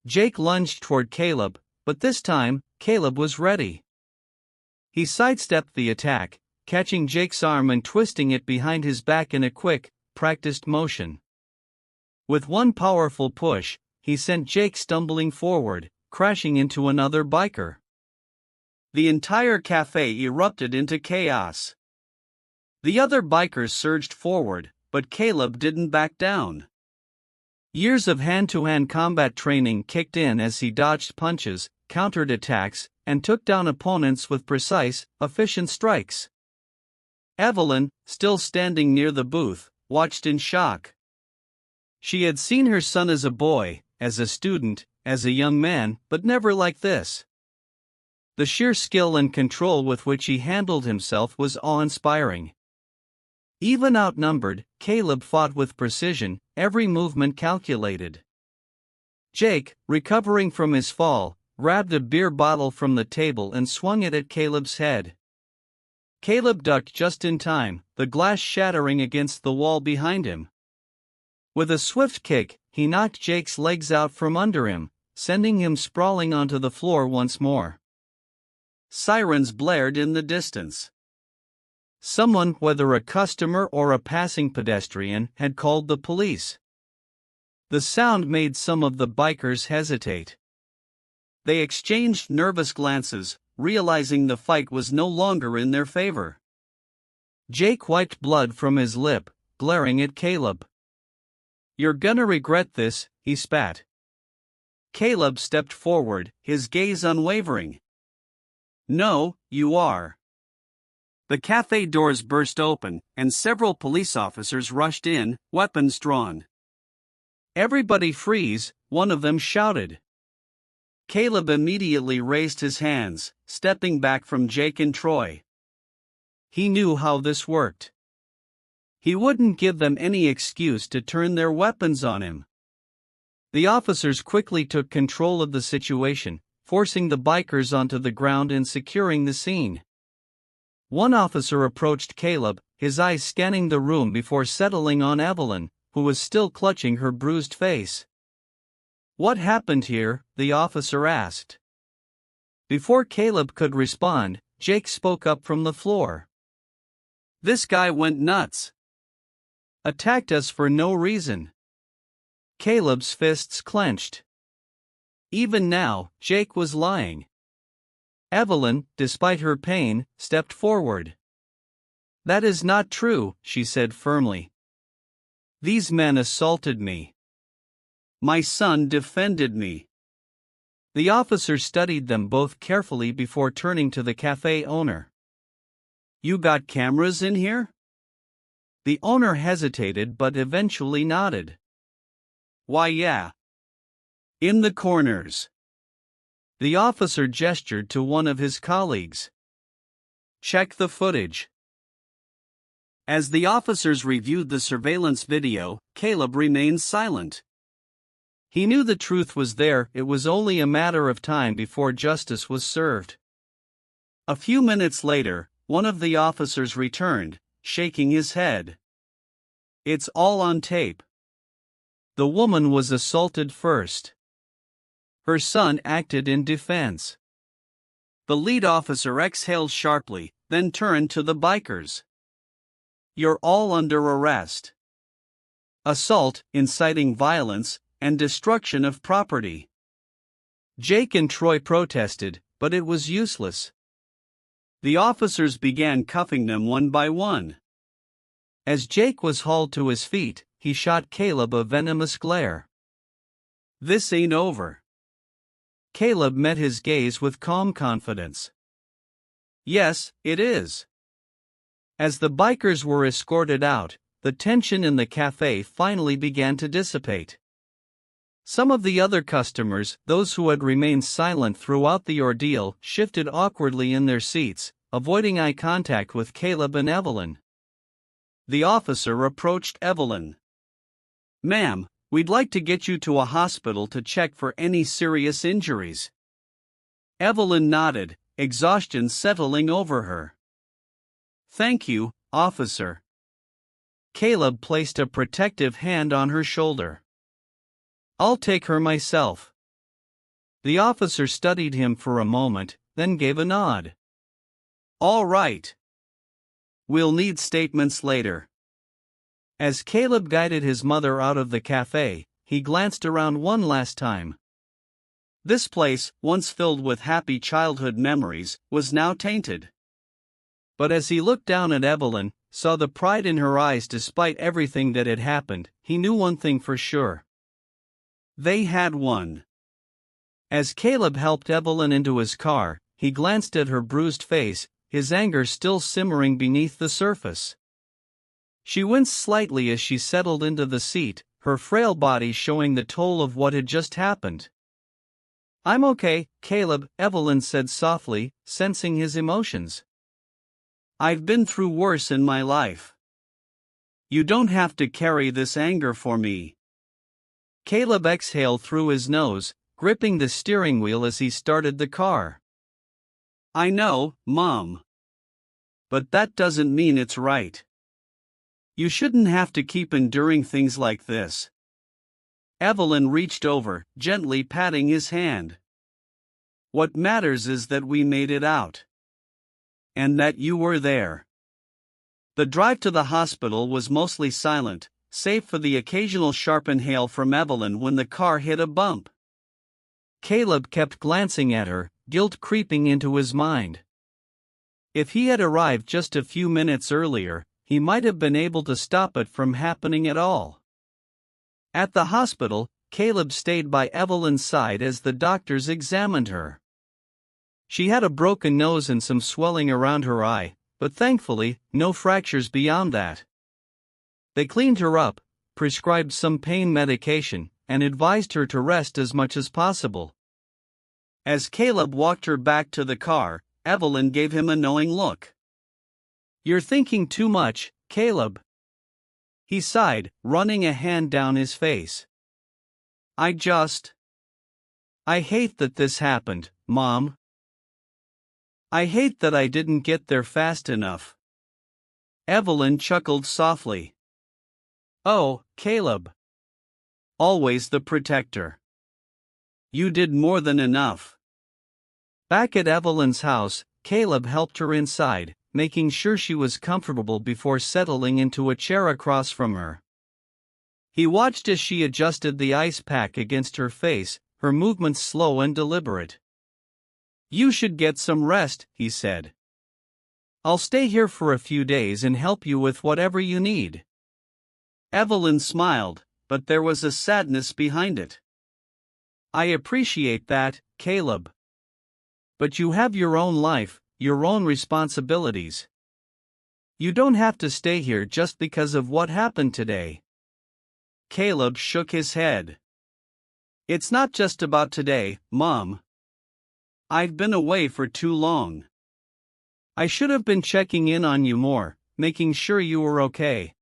Jake lunged toward Caleb, but this time, Caleb was ready. He sidestepped the attack, catching Jake's arm and twisting it behind his back in a quick, practiced motion. With one powerful push, he sent Jake stumbling forward, crashing into another biker. The entire cafe erupted into chaos. The other bikers surged forward, but Caleb didn't back down. Years of hand-to-hand combat training kicked in as he dodged punches, countered attacks, and took down opponents with precise, efficient strikes. Evelyn, still standing near the booth, watched in shock. She had seen her son as a boy, as a student, as a young man, but never like this. The sheer skill and control with which he handled himself was awe-inspiring. Even outnumbered, Caleb fought with precision, every movement calculated. Jake, recovering from his fall, grabbed a beer bottle from the table and swung it at Caleb's head. Caleb ducked just in time, the glass shattering against the wall behind him. With a swift kick, he knocked Jake's legs out from under him, sending him sprawling onto the floor once more. Sirens blared in the distance. Someone, whether a customer or a passing pedestrian, had called the police. The sound made some of the bikers hesitate. They exchanged nervous glances, realizing the fight was no longer in their favor. Jake wiped blood from his lip, glaring at Caleb. "You're gonna regret this," he spat. Caleb stepped forward, his gaze unwavering. "No, you are." The cafe doors burst open, and several police officers rushed in, weapons drawn. "Everybody freeze," one of them shouted. Caleb immediately raised his hands, stepping back from Jake and Troy. He knew how this worked. He wouldn't give them any excuse to turn their weapons on him. The officers quickly took control of the situation, forcing the bikers onto the ground and securing the scene. One officer approached Caleb, his eyes scanning the room before settling on Evelyn, who was still clutching her bruised face. "What happened here?" the officer asked. Before Caleb could respond, Jake spoke up from the floor. "This guy went nuts. Attacked us for no reason." Caleb's fists clenched. Even now, Jake was lying. Evelyn, despite her pain, stepped forward. "That is not true," she said firmly. "These men assaulted me. My son defended me." The officer studied them both carefully before turning to the cafe owner. "You got cameras in here?" The owner hesitated but eventually nodded. "Why, yeah. In the corners." The officer gestured to one of his colleagues. "Check the footage." As the officers reviewed the surveillance video, Caleb remained silent. He knew the truth was there, it was only a matter of time before justice was served. A few minutes later, one of the officers returned, shaking his head. "It's all on tape. The woman was assaulted first. Her son acted in defense." The lead officer exhaled sharply, then turned to the bikers. "You're all under arrest. Assault, inciting violence, and destruction of property." Jake and Troy protested, but it was useless. The officers began cuffing them one by one. As Jake was hauled to his feet, he shot Caleb a venomous glare. "This ain't over." Caleb met his gaze with calm confidence. "Yes, it is." As the bikers were escorted out, the tension in the cafe finally began to dissipate. Some of the other customers, those who had remained silent throughout the ordeal, shifted awkwardly in their seats, avoiding eye contact with Caleb and Evelyn. The officer approached Evelyn. "Ma'am, we'd like to get you to a hospital to check for any serious injuries." Evelyn nodded, exhaustion settling over her. "Thank you, officer." Caleb placed a protective hand on her shoulder. "I'll take her myself." The officer studied him for a moment, then gave a nod. All right. We'll need statements later. As Caleb guided his mother out of the cafe, he glanced around one last time. This place, once filled with happy childhood memories, was now tainted. But as he looked down at Evelyn, saw the pride in her eyes despite everything that had happened, he knew one thing for sure. They had won. As Caleb helped Evelyn into his car, he glanced at her bruised face, his anger still simmering beneath the surface. She winced slightly as she settled into the seat, her frail body showing the toll of what had just happened. I'm okay, Caleb, Evelyn said softly, sensing his emotions. I've been through worse in my life. You don't have to carry this anger for me. Caleb exhaled through his nose, gripping the steering wheel as he started the car. I know, Mom. But that doesn't mean it's right. You shouldn't have to keep enduring things like this. Evelyn reached over, gently patting his hand. What matters is that we made it out. And that you were there. The drive to the hospital was mostly silent, save for the occasional sharp inhale from Evelyn when the car hit a bump. Caleb kept glancing at her, guilt creeping into his mind. If he had arrived just a few minutes earlier, he might have been able to stop it from happening at all. At the hospital, Caleb stayed by Evelyn's side as the doctors examined her. She had a broken nose and some swelling around her eye, but thankfully, no fractures beyond that. They cleaned her up, prescribed some pain medication, and advised her to rest as much as possible. As Caleb walked her back to the car, Evelyn gave him a knowing look. You're thinking too much, Caleb. He sighed, running a hand down his face. I hate that this happened, Mom. I hate that I didn't get there fast enough. Evelyn chuckled softly. Oh, Caleb. Always the protector. You did more than enough. Back at Evelyn's house, Caleb helped her inside, making sure she was comfortable before settling into a chair across from her. He watched as she adjusted the ice pack against her face, her movements slow and deliberate. You should get some rest, he said. I'll stay here for a few days and help you with whatever you need. Evelyn smiled, but there was a sadness behind it. I appreciate that, Caleb. But you have your own life, your own responsibilities. You don't have to stay here just because of what happened today. Caleb shook his head. It's not just about today, Mom. I've been away for too long. I should have been checking in on you more, making sure you were okay.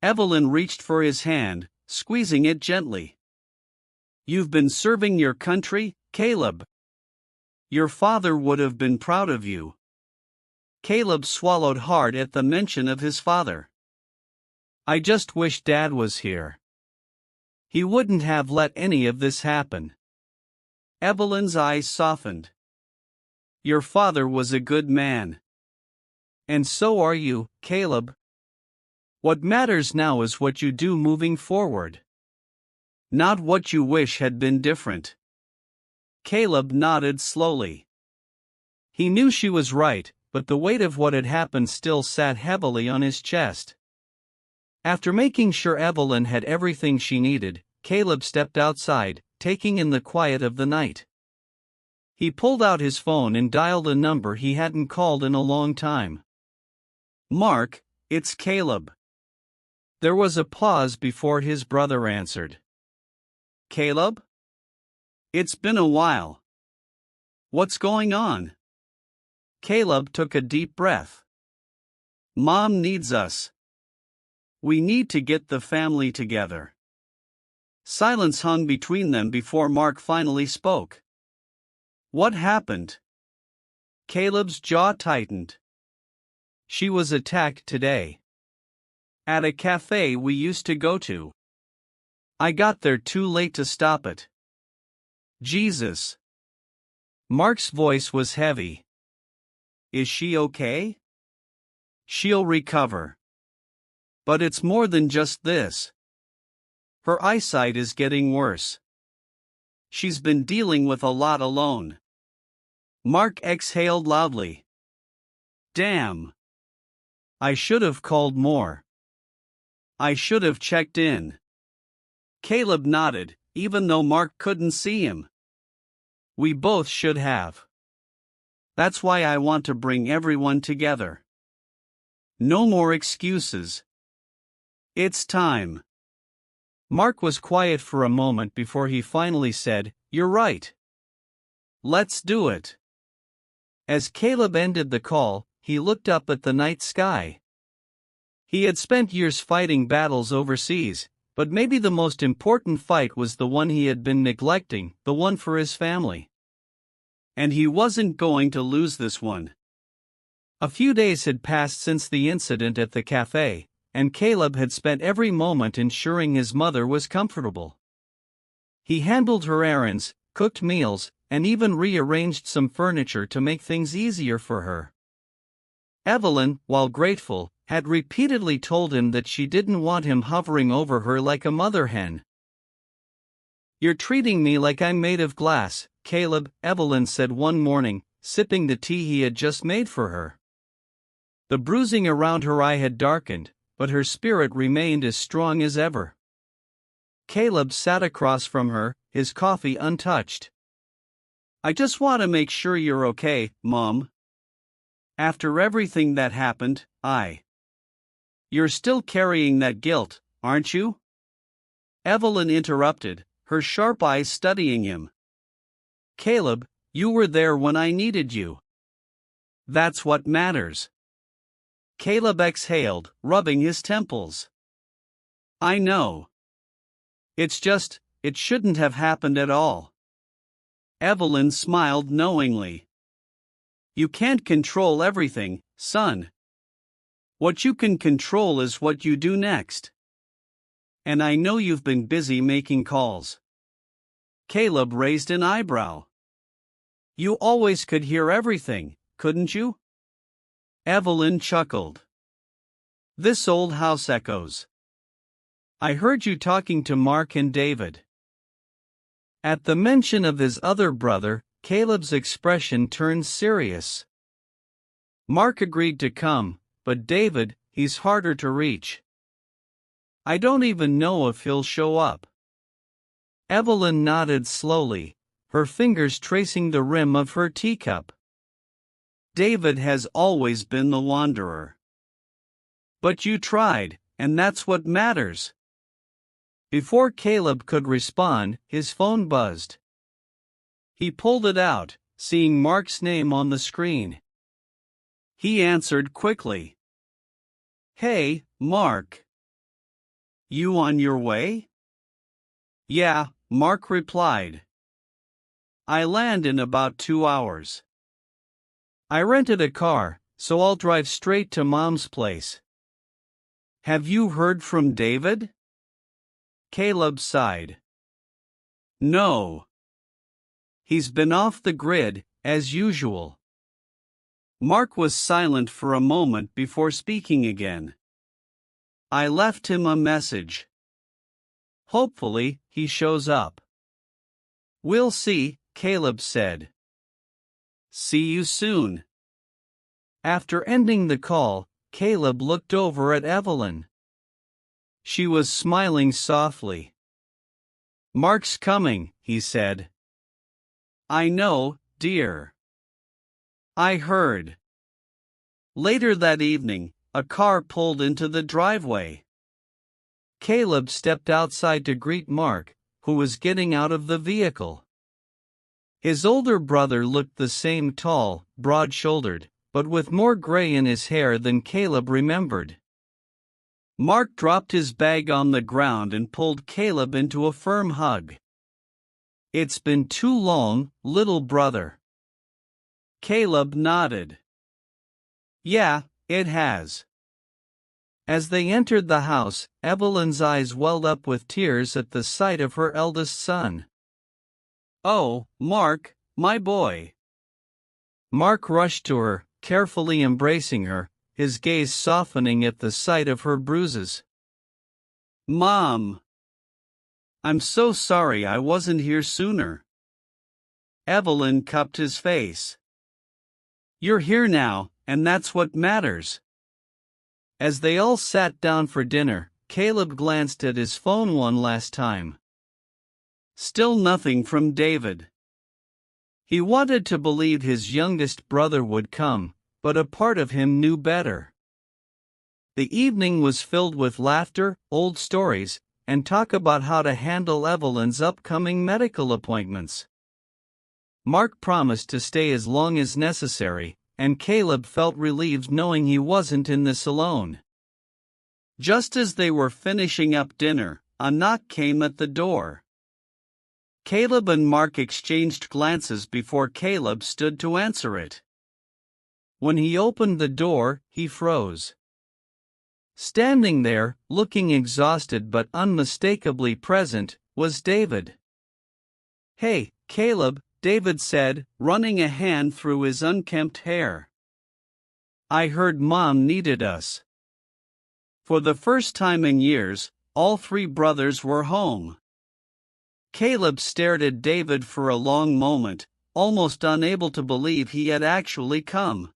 Evelyn reached for his hand, squeezing it gently. You've been serving your country, Caleb. Your father would have been proud of you. Caleb swallowed hard at the mention of his father. I just wish Dad was here. He wouldn't have let any of this happen. Evelyn's eyes softened. Your father was a good man. And so are you, Caleb. What matters now is what you do moving forward. Not what you wish had been different. Caleb nodded slowly. He knew she was right, but the weight of what had happened still sat heavily on his chest. After making sure Evelyn had everything she needed, Caleb stepped outside, taking in the quiet of the night. He pulled out his phone and dialed a number he hadn't called in a long time. Mark, it's Caleb. There was a pause before his brother answered. Caleb? It's been a while. What's going on? Caleb took a deep breath. Mom needs us. We need to get the family together. Silence hung between them before Mark finally spoke. What happened? Caleb's jaw tightened. She was attacked today. At a cafe we used to go to. I got there too late to stop it. Jesus. Mark's voice was heavy. Is she okay? She'll recover. But it's more than just this. Her eyesight is getting worse. She's been dealing with a lot alone. Mark exhaled loudly. Damn. I should have called more. I should have checked in. Caleb nodded, even though Mark couldn't see him. We both should have. That's why I want to bring everyone together. No more excuses. It's time. Mark was quiet for a moment before he finally said, "You're right. Let's do it." As Caleb ended the call, he looked up at the night sky. He had spent years fighting battles overseas, but maybe the most important fight was the one he had been neglecting, the one for his family. And he wasn't going to lose this one. A few days had passed since the incident at the cafe, and Caleb had spent every moment ensuring his mother was comfortable. He handled her errands, cooked meals, and even rearranged some furniture to make things easier for her. Evelyn, while grateful, had repeatedly told him that she didn't want him hovering over her like a mother hen. "You're treating me like I'm made of glass, Caleb," Evelyn said one morning, sipping the tea he had just made for her. The bruising around her eye had darkened, but her spirit remained as strong as ever. Caleb sat across from her, his coffee untouched. "I just want to make sure you're okay, Mom. After everything that happened, You're still carrying that guilt, aren't you?" Evelyn interrupted, her sharp eyes studying him. "Caleb, you were there when I needed you. That's what matters." Caleb exhaled, rubbing his temples. "I know. It's just, it shouldn't have happened at all." Evelyn smiled knowingly. "You can't control everything, son. What you can control is what you do next. And I know you've been busy making calls." Caleb raised an eyebrow. "You always could hear everything, couldn't you?" Evelyn chuckled. "This old house echoes. I heard you talking to Mark and David." At the mention of his other brother, Caleb's expression turned serious. "Mark agreed to come, but David, he's harder to reach. I don't even know if he'll show up." Evelyn nodded slowly, her fingers tracing the rim of her teacup. "David has always been the wanderer. But you tried, and that's what matters." Before Caleb could respond, his phone buzzed. He pulled it out, seeing Mark's name on the screen. He answered quickly. "Hey, Mark. You on your way?" "Yeah," Mark replied. "I land in about 2 hours. I rented a car, so I'll drive straight to Mom's place." "Have you heard from David?" Caleb sighed. "No. He's been off the grid, as usual." Mark was silent for a moment before speaking again. "I left him a message. Hopefully, he shows up." "We'll see," Caleb said. "See you soon." After ending the call, Caleb looked over at Evelyn. She was smiling softly. "Mark's coming," he said. "I know, dear. I heard." Later that evening, a car pulled into the driveway. Caleb stepped outside to greet Mark, who was getting out of the vehicle. His older brother looked the same tall, broad-shouldered, but with more gray in his hair than Caleb remembered. Mark dropped his bag on the ground and pulled Caleb into a firm hug. "It's been too long, little brother." Caleb nodded. "Yeah, it has." As they entered the house, Evelyn's eyes welled up with tears at the sight of her eldest son. Oh, Mark, my boy. Mark rushed to her, carefully embracing her, his gaze softening at the sight of her bruises. Mom! I'm so sorry I wasn't here sooner. Evelyn cupped his face. You're here now, and that's what matters. As they all sat down for dinner, Caleb glanced at his phone one last time. Still nothing from David. He wanted to believe his youngest brother would come, but a part of him knew better. The evening was filled with laughter, old stories, and talk about how to handle Evelyn's upcoming medical appointments. Mark promised to stay as long as necessary, and Caleb felt relieved knowing he wasn't in this alone. Just as they were finishing up dinner, a knock came at the door. Caleb and Mark exchanged glances before Caleb stood to answer it. When he opened the door, he froze. Standing there, looking exhausted but unmistakably present, was David. "Hey, Caleb," David said, running a hand through his unkempt hair. "I heard Mom needed us." For the first time in years, all three brothers were home. Caleb stared at David for a long moment, almost unable to believe he had actually come.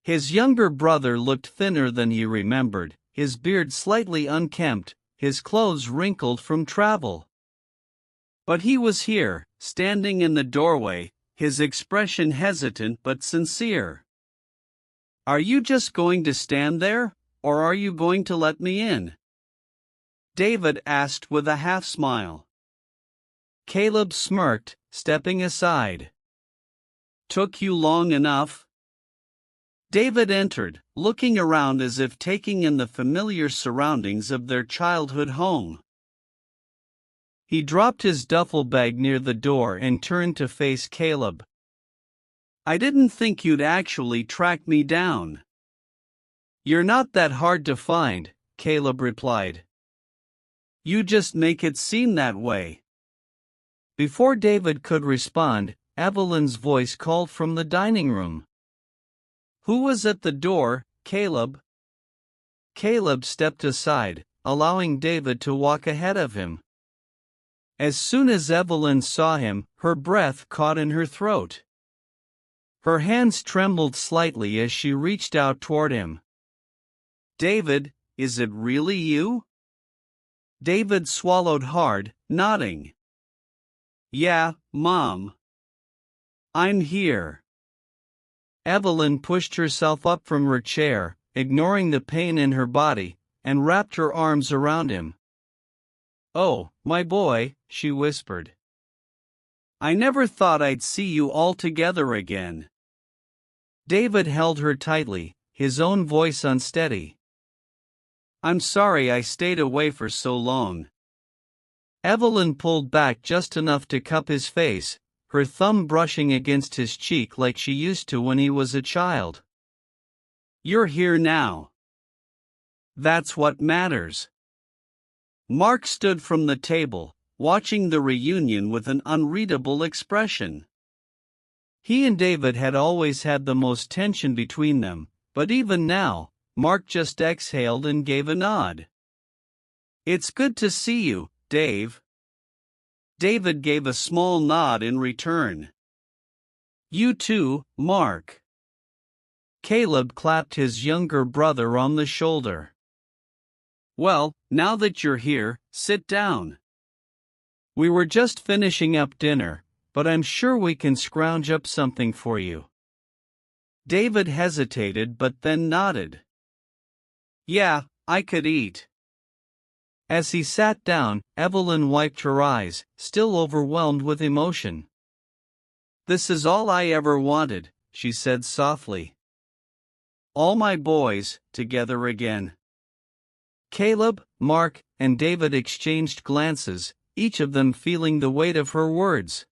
His younger brother looked thinner than he remembered, his beard slightly unkempt, his clothes wrinkled from travel. But he was here, standing in the doorway, his expression hesitant but sincere. "Are you just going to stand there, or are you going to let me in?" David asked with a half-smile. Caleb smirked, stepping aside. "Took you long enough?" David entered, looking around as if taking in the familiar surroundings of their childhood home. He dropped his duffel bag near the door and turned to face Caleb. "I didn't think you'd actually track me down." "You're not that hard to find," Caleb replied. "You just make it seem that way." Before David could respond, Evelyn's voice called from the dining room. "Who was at the door, Caleb?" Caleb stepped aside, allowing David to walk ahead of him. As soon as Evelyn saw him, her breath caught in her throat. Her hands trembled slightly as she reached out toward him. "David, is it really you?" David swallowed hard, nodding. "Yeah, Mom. I'm here." Evelyn pushed herself up from her chair, ignoring the pain in her body, and wrapped her arms around him. "Oh, my boy," she whispered. "I never thought I'd see you all together again." David held her tightly, his own voice unsteady. "I'm sorry I stayed away for so long." Evelyn pulled back just enough to cup his face, her thumb brushing against his cheek like she used to when he was a child. "You're here now. That's what matters." Mark stood from the table, watching the reunion with an unreadable expression. He and David had always had the most tension between them, but even now, Mark just exhaled and gave a nod. "It's good to see you, Dave." David gave a small nod in return. "You too, Mark." Caleb clapped his younger brother on the shoulder. "Well, now that you're here, sit down." "We were just finishing up dinner, but I'm sure we can scrounge up something for you." David hesitated but then nodded. "Yeah, I could eat." As he sat down, Evelyn wiped her eyes, still overwhelmed with emotion. "This is all I ever wanted," she said softly. "All my boys, together again." Caleb, Mark, and David exchanged glances, each of them feeling the weight of her words.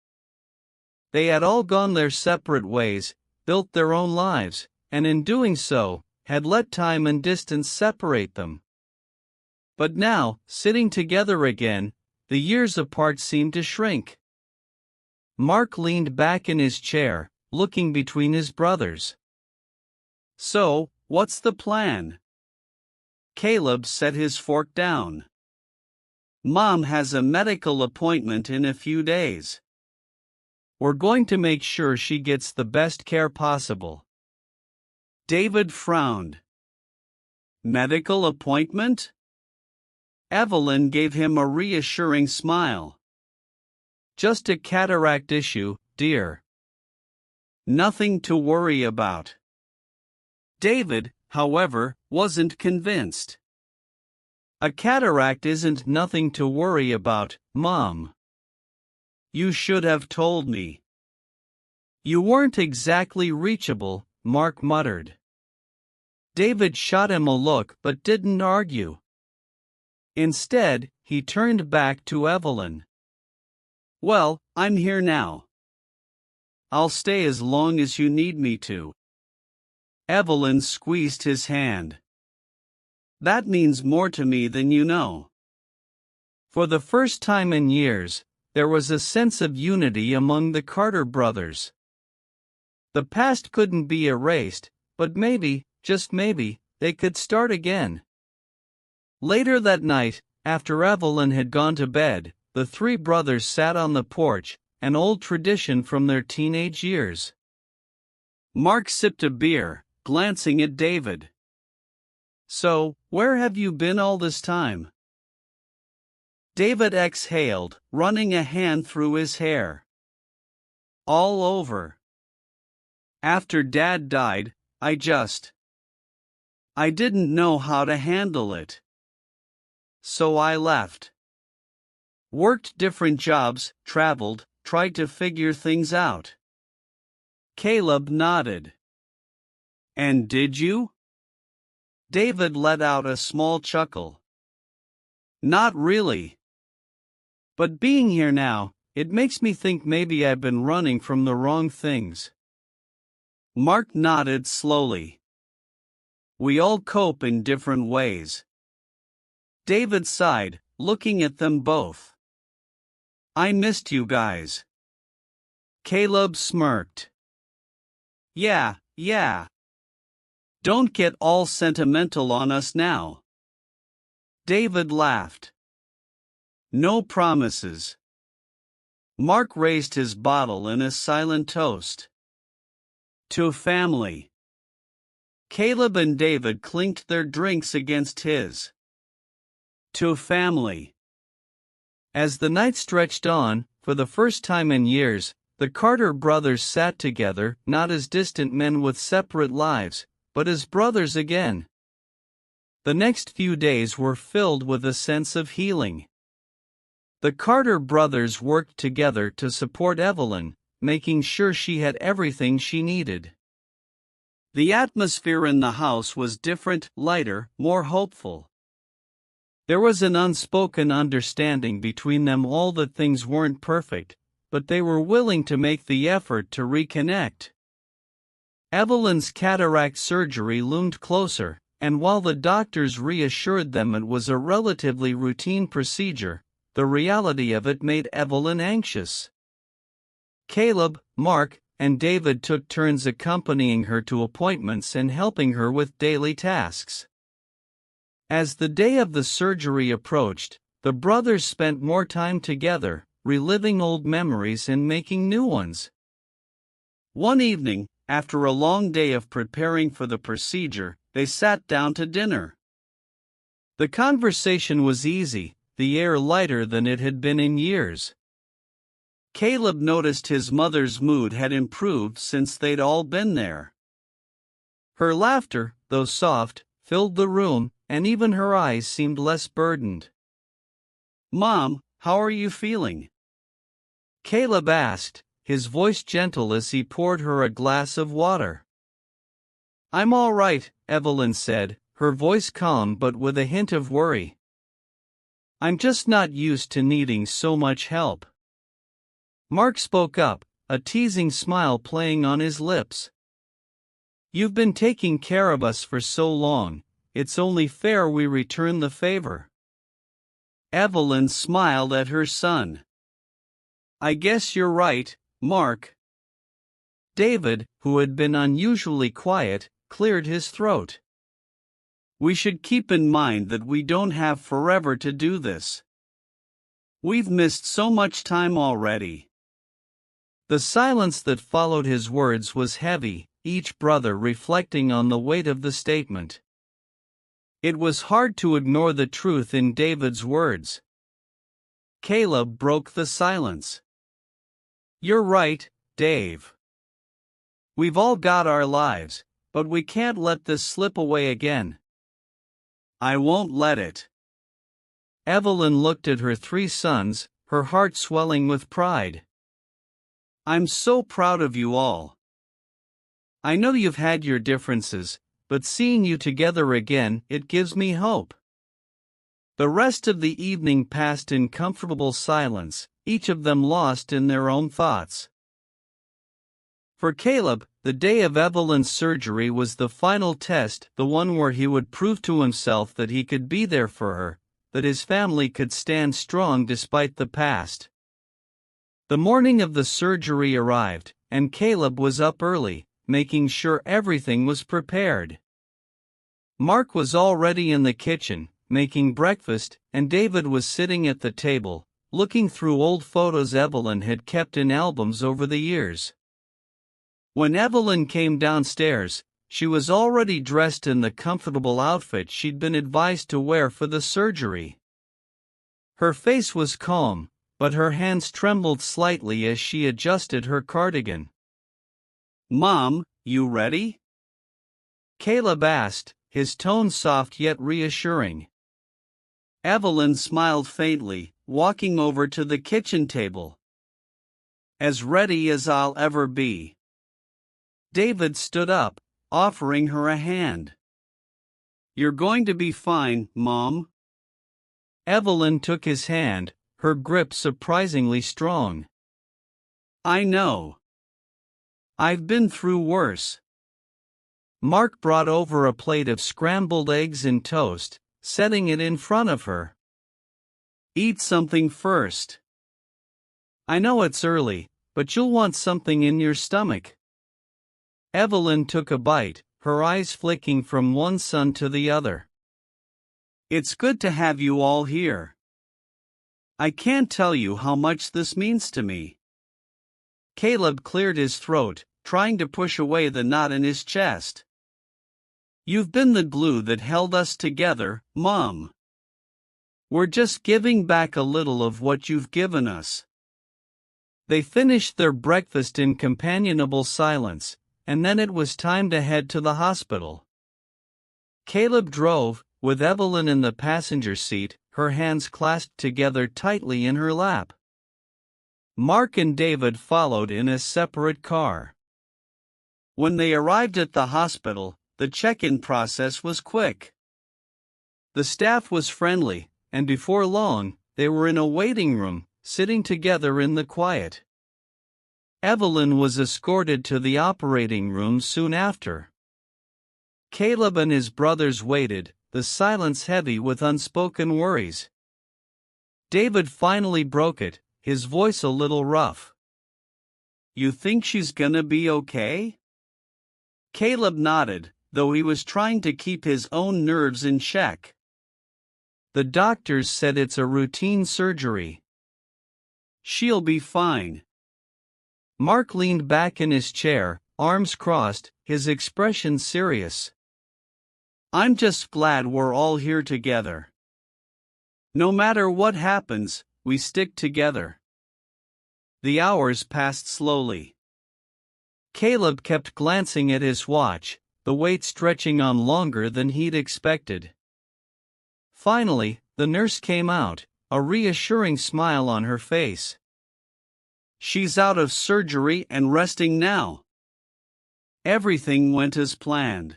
They had all gone their separate ways, built their own lives, and in doing so, had let time and distance separate them. But now, sitting together again, the years apart seemed to shrink. Mark leaned back in his chair, looking between his brothers. So, what's the plan? Caleb set his fork down. Mom has a medical appointment in a few days. We're going to make sure she gets the best care possible. David frowned. Medical appointment? Evelyn gave him a reassuring smile. Just a cataract issue, dear. Nothing to worry about. David, however, wasn't convinced. A cataract isn't nothing to worry about, Mom. You should have told me. You weren't exactly reachable, Mark muttered. David shot him a look but didn't argue. Instead, he turned back to Evelyn. Well, I'm here now. I'll stay as long as you need me to. Evelyn squeezed his hand. That means more to me than you know. For the first time in years, there was a sense of unity among the Carter brothers. The past couldn't be erased, but maybe, just maybe, they could start again. Later that night, after Evelyn had gone to bed, the three brothers sat on the porch, an old tradition from their teenage years. Mark sipped a beer, glancing at David. So, where have you been all this time? David exhaled, running a hand through his hair. All over. After Dad died, I didn't know how to handle it. So I left. Worked different jobs, traveled, tried to figure things out. Caleb nodded. And did you? David let out a small chuckle. Not really. But being here now, it makes me think maybe I've been running from the wrong things. Mark nodded slowly. We all cope in different ways. David sighed, looking at them both. I missed you guys. Caleb smirked. Yeah. Don't get all sentimental on us now. David laughed. No promises. Mark raised his bottle in a silent toast. To family. Caleb and David clinked their drinks against his. To family. As the night stretched on, for the first time in years, the Carter brothers sat together, not as distant men with separate lives, but as brothers again. The next few days were filled with a sense of healing. The Carter brothers worked together to support Evelyn, making sure she had everything she needed. The atmosphere in the house was different, lighter, more hopeful. There was an unspoken understanding between them all that things weren't perfect, but they were willing to make the effort to reconnect. Evelyn's cataract surgery loomed closer, and while the doctors reassured them it was a relatively routine procedure, the reality of it made Evelyn anxious. Caleb, Mark, and David took turns accompanying her to appointments and helping her with daily tasks. As the day of the surgery approached, the brothers spent more time together, reliving old memories and making new ones. One evening, after a long day of preparing for the procedure, they sat down to dinner. The conversation was easy, the air lighter than it had been in years. Caleb noticed his mother's mood had improved since they'd all been there. Her laughter, though soft, filled the room, and even her eyes seemed less burdened. "Mom, how are you feeling?" Caleb asked, his voice gentle as he poured her a glass of water. "I'm all right," Evelyn said, her voice calm but with a hint of worry. "I'm just not used to needing so much help." Mark spoke up, a teasing smile playing on his lips. "You've been taking care of us for so long, it's only fair we return the favor." Evelyn smiled at her son. "I guess you're right," Mark. David, who had been unusually quiet, cleared his throat. We should keep in mind that we don't have forever to do this. We've missed so much time already. The silence that followed his words was heavy, each brother reflecting on the weight of the statement. It was hard to ignore the truth in David's words. Caleb broke the silence. You're right, Dave. We've all got our lives, but we can't let this slip away again. I won't let it. Evelyn looked at her 3 sons, her heart swelling with pride. I'm so proud of you all. I know you've had your differences, but seeing you together again, it gives me hope. The rest of the evening passed in comfortable silence, each of them lost in their own thoughts. For Caleb, the day of Evelyn's surgery was the final test, the one where he would prove to himself that he could be there for her, that his family could stand strong despite the past. The morning of the surgery arrived, and Caleb was up early, making sure everything was prepared. Mark was already in the kitchen, making breakfast, and David was sitting at the table, looking through old photos Evelyn had kept in albums over the years. When Evelyn came downstairs, she was already dressed in the comfortable outfit she'd been advised to wear for the surgery. Her face was calm, but her hands trembled slightly as she adjusted her cardigan. Mom, you ready? Caleb asked, his tone soft yet reassuring. Evelyn smiled faintly, walking over to the kitchen table. As ready as I'll ever be. David stood up, offering her a hand. You're going to be fine, Mom. Evelyn took his hand, her grip surprisingly strong. I know. I've been through worse. Mark brought over a plate of scrambled eggs and toast, setting it in front of her. Eat something first. I know it's early, but you'll want something in your stomach. Evelyn took a bite, her eyes flicking from one son to the other. It's good to have you all here. I can't tell you how much this means to me. Caleb cleared his throat, trying to push away the knot in his chest. You've been the glue that held us together, Mom. We're just giving back a little of what you've given us. They finished their breakfast in companionable silence, and then it was time to head to the hospital. Caleb drove, with Evelyn in the passenger seat, her hands clasped together tightly in her lap. Mark and David followed in a separate car. When they arrived at the hospital, the check-in process was quick. The staff was friendly, and before long, they were in a waiting room, sitting together in the quiet. Evelyn was escorted to the operating room soon after. Caleb and his brothers waited, the silence heavy with unspoken worries. David finally broke it, his voice a little rough. You think she's gonna be okay? Caleb nodded, though he was trying to keep his own nerves in check. The doctors said it's a routine surgery. She'll be fine. Mark leaned back in his chair, arms crossed, his expression serious. I'm just glad we're all here together. No matter what happens, we stick together. The hours passed slowly. Caleb kept glancing at his watch, the wait stretching on longer than he'd expected. Finally, the nurse came out, a reassuring smile on her face. She's out of surgery and resting now. Everything went as planned.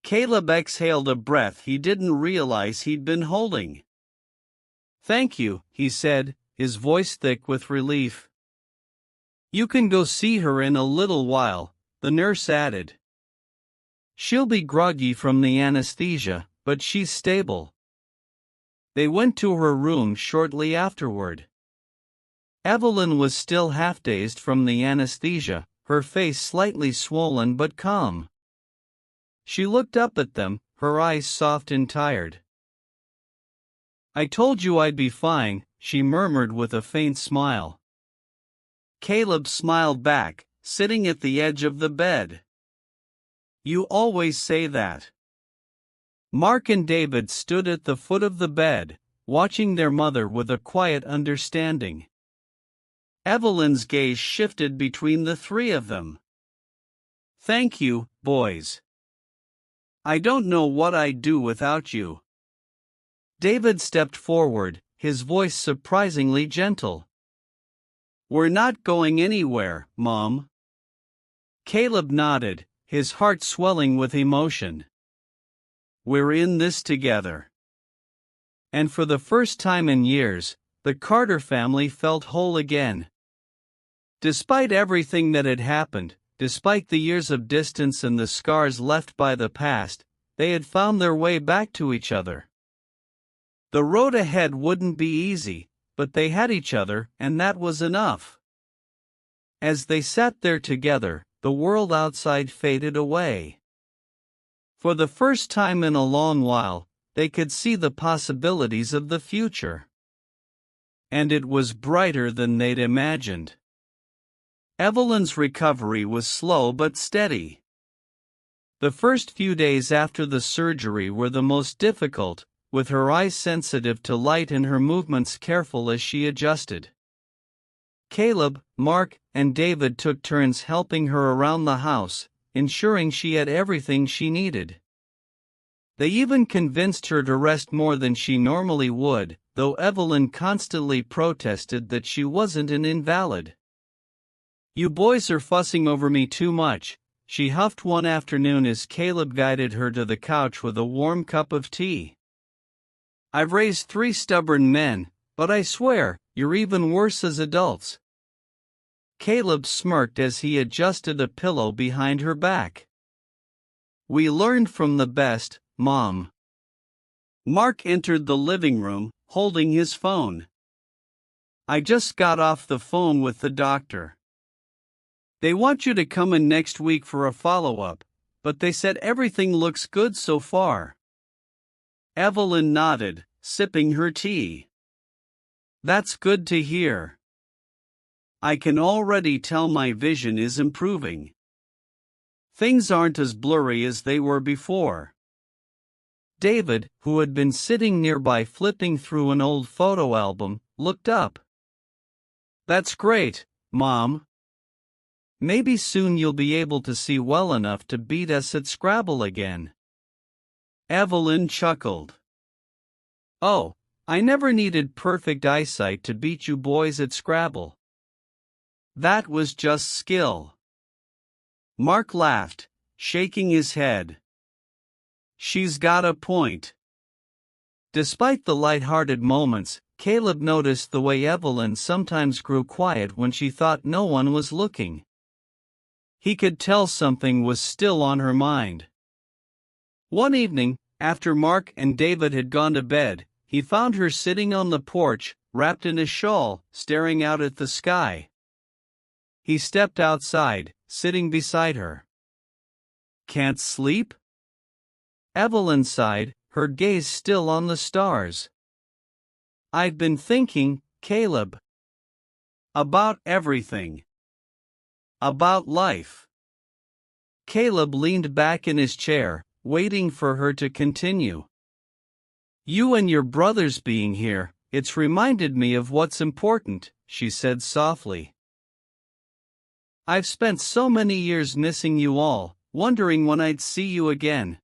Caleb exhaled a breath he didn't realize he'd been holding. Thank you, he said, his voice thick with relief. You can go see her in a little while, the nurse added. She'll be groggy from the anesthesia, but she's stable. They went to her room shortly afterward. Evelyn was still half-dazed from the anesthesia, her face slightly swollen but calm. She looked up at them, her eyes soft and tired. "I told you I'd be fine," she murmured with a faint smile. Caleb smiled back, sitting at the edge of the bed. "You always say that." Mark and David stood at the foot of the bed, watching their mother with a quiet understanding. Evelyn's gaze shifted between the three of them. "Thank you, boys. I don't know what I'd do without you." David stepped forward, his voice surprisingly gentle. "We're not going anywhere, Mom." Caleb nodded, his heart swelling with emotion. "We're in this together." And for the first time in years, the Carter family felt whole again. Despite everything that had happened, despite the years of distance and the scars left by the past, they had found their way back to each other. The road ahead wouldn't be easy, but they had each other, and that was enough. As they sat there together, the world outside faded away. For the first time in a long while, they could see the possibilities of the future. And it was brighter than they'd imagined. Evelyn's recovery was slow but steady. The first few days after the surgery were the most difficult, with her eyes sensitive to light and her movements careful as she adjusted. Caleb, Mark, and David took turns helping her around the house, ensuring she had everything she needed. They even convinced her to rest more than she normally would, though Evelyn constantly protested that she wasn't an invalid. "You boys are fussing over me too much," she huffed one afternoon as Caleb guided her to the couch with a warm cup of tea. "I've raised 3 stubborn men, but I swear, you're even worse as adults." Caleb smirked as he adjusted a pillow behind her back. "We learned from the best, Mom." Mark entered the living room, holding his phone. "I just got off the phone with the doctor. They want you to come in next week for a follow-up, but they said everything looks good so far." Evelyn nodded, sipping her tea. "That's good to hear. I can already tell my vision is improving. Things aren't as blurry as they were before." David, who had been sitting nearby flipping through an old photo album, looked up. "That's great, Mom. Maybe soon you'll be able to see well enough to beat us at Scrabble again." Evelyn chuckled. "Oh, I never needed perfect eyesight to beat you boys at Scrabble. That was just skill." Mark laughed, shaking his head. "She's got a point." Despite the light-hearted moments, Caleb noticed the way Evelyn sometimes grew quiet when she thought no one was looking. He could tell something was still on her mind. One evening, after Mark and David had gone to bed, he found her sitting on the porch, wrapped in a shawl, staring out at the sky. He stepped outside, sitting beside her. "Can't sleep?" Evelyn sighed, her gaze still on the stars. "I've been thinking, Caleb. About everything. About life." Caleb leaned back in his chair, waiting for her to continue. "You and your brothers being here, it's reminded me of what's important," she said softly. "I've spent so many years missing you all, wondering when I'd see you again.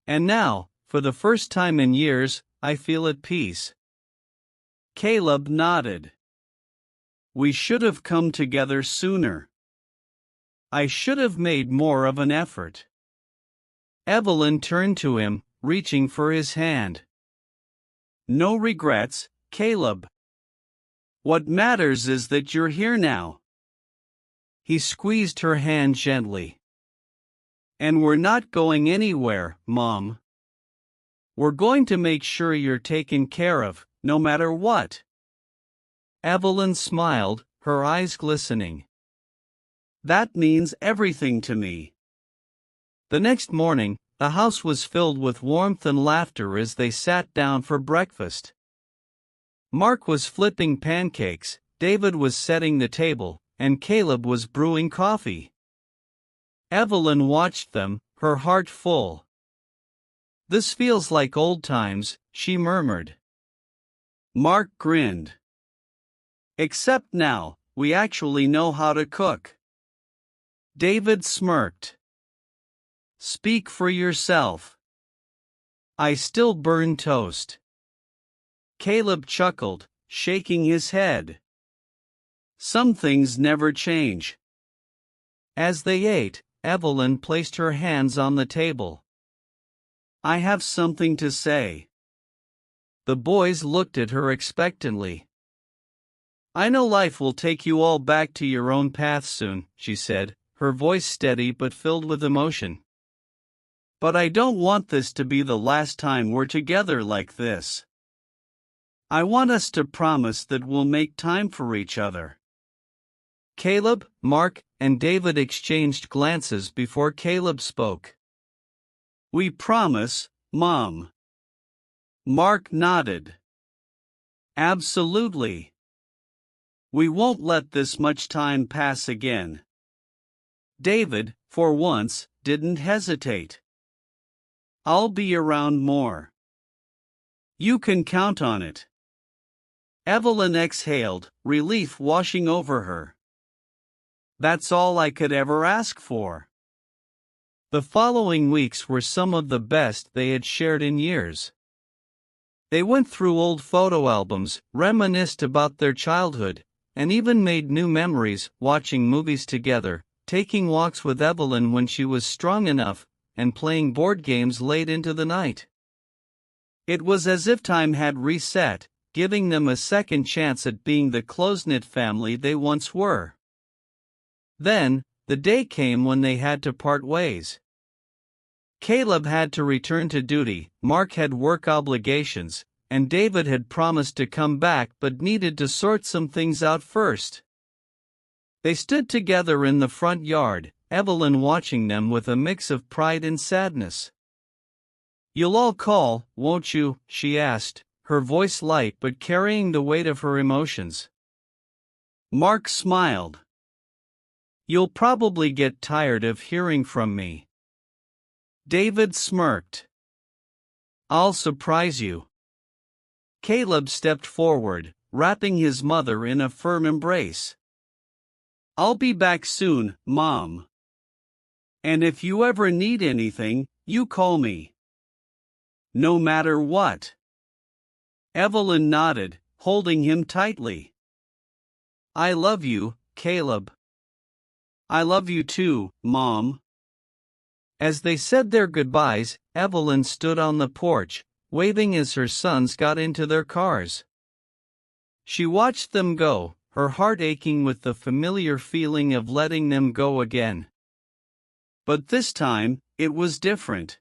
And now, for the first time in years, I feel at peace." Caleb nodded. "We should have come together sooner. I should have made more of an effort." Evelyn turned to him, reaching for his hand. "No regrets, Caleb. What matters is that you're here now." He squeezed her hand gently. "And we're not going anywhere, Mom. We're going to make sure you're taken care of, no matter what." Evelyn smiled, her eyes glistening. That means everything to me. The next morning, the house was filled with warmth and laughter as they sat down for breakfast. Mark was flipping pancakes, David was setting the table, and Caleb was brewing coffee. Evelyn watched them, her heart full. "This feels like old times," she murmured. Mark grinned. "Except now, we actually know how to cook." David smirked. "Speak for yourself." "I still burn toast." Caleb chuckled, shaking his head. "Some things never change." As they ate, Evelyn placed her hands on the table. "I have something to say." The boys looked at her expectantly. "I know life will take you all back to your own path soon," she said, her voice steady but filled with emotion. "But I don't want this to be the last time we're together like this. I want us to promise that we'll make time for each other." Caleb, Mark, and David exchanged glances before Caleb spoke. "We promise, Mom." Mark nodded. "Absolutely. We won't let this much time pass again." David, for once, didn't hesitate. "I'll be around more. You can count on it." Evelyn exhaled, relief washing over her. "That's all I could ever ask for." The following weeks were some of the best they had shared in years. They went through old photo albums, reminisced about their childhood, and even made new memories, watching movies together, taking walks with Evelyn when she was strong enough, and playing board games late into the night. It was as if time had reset, giving them a second chance at being the close-knit family they once were. Then, the day came when they had to part ways. Caleb had to return to duty, Mark had work obligations, and David had promised to come back but needed to sort some things out first. They stood together in the front yard, Evelyn watching them with a mix of pride and sadness. "You'll all call, won't you?" she asked, her voice light but carrying the weight of her emotions. Mark smiled. "You'll probably get tired of hearing from me." David smirked. "I'll surprise you." Caleb stepped forward, wrapping his mother in a firm embrace. "I'll be back soon, Mom. And if you ever need anything, you call me. No matter what." Evelyn nodded, holding him tightly. "I love you, Caleb." "I love you too, Mom." As they said their goodbyes, Evelyn stood on the porch, waving as her sons got into their cars. She watched them go, her heart aching with the familiar feeling of letting them go again. But this time, it was different.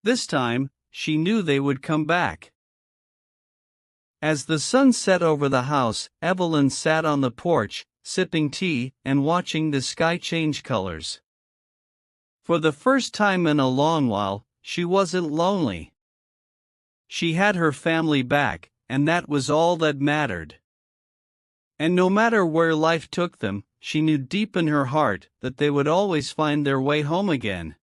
This time, she knew they would come back. As the sun set over the house, Evelyn sat on the porch, sipping tea and watching the sky change colors. For the first time in a long while, she wasn't lonely. She had her family back, and that was all that mattered. And no matter where life took them, she knew deep in her heart that they would always find their way home again.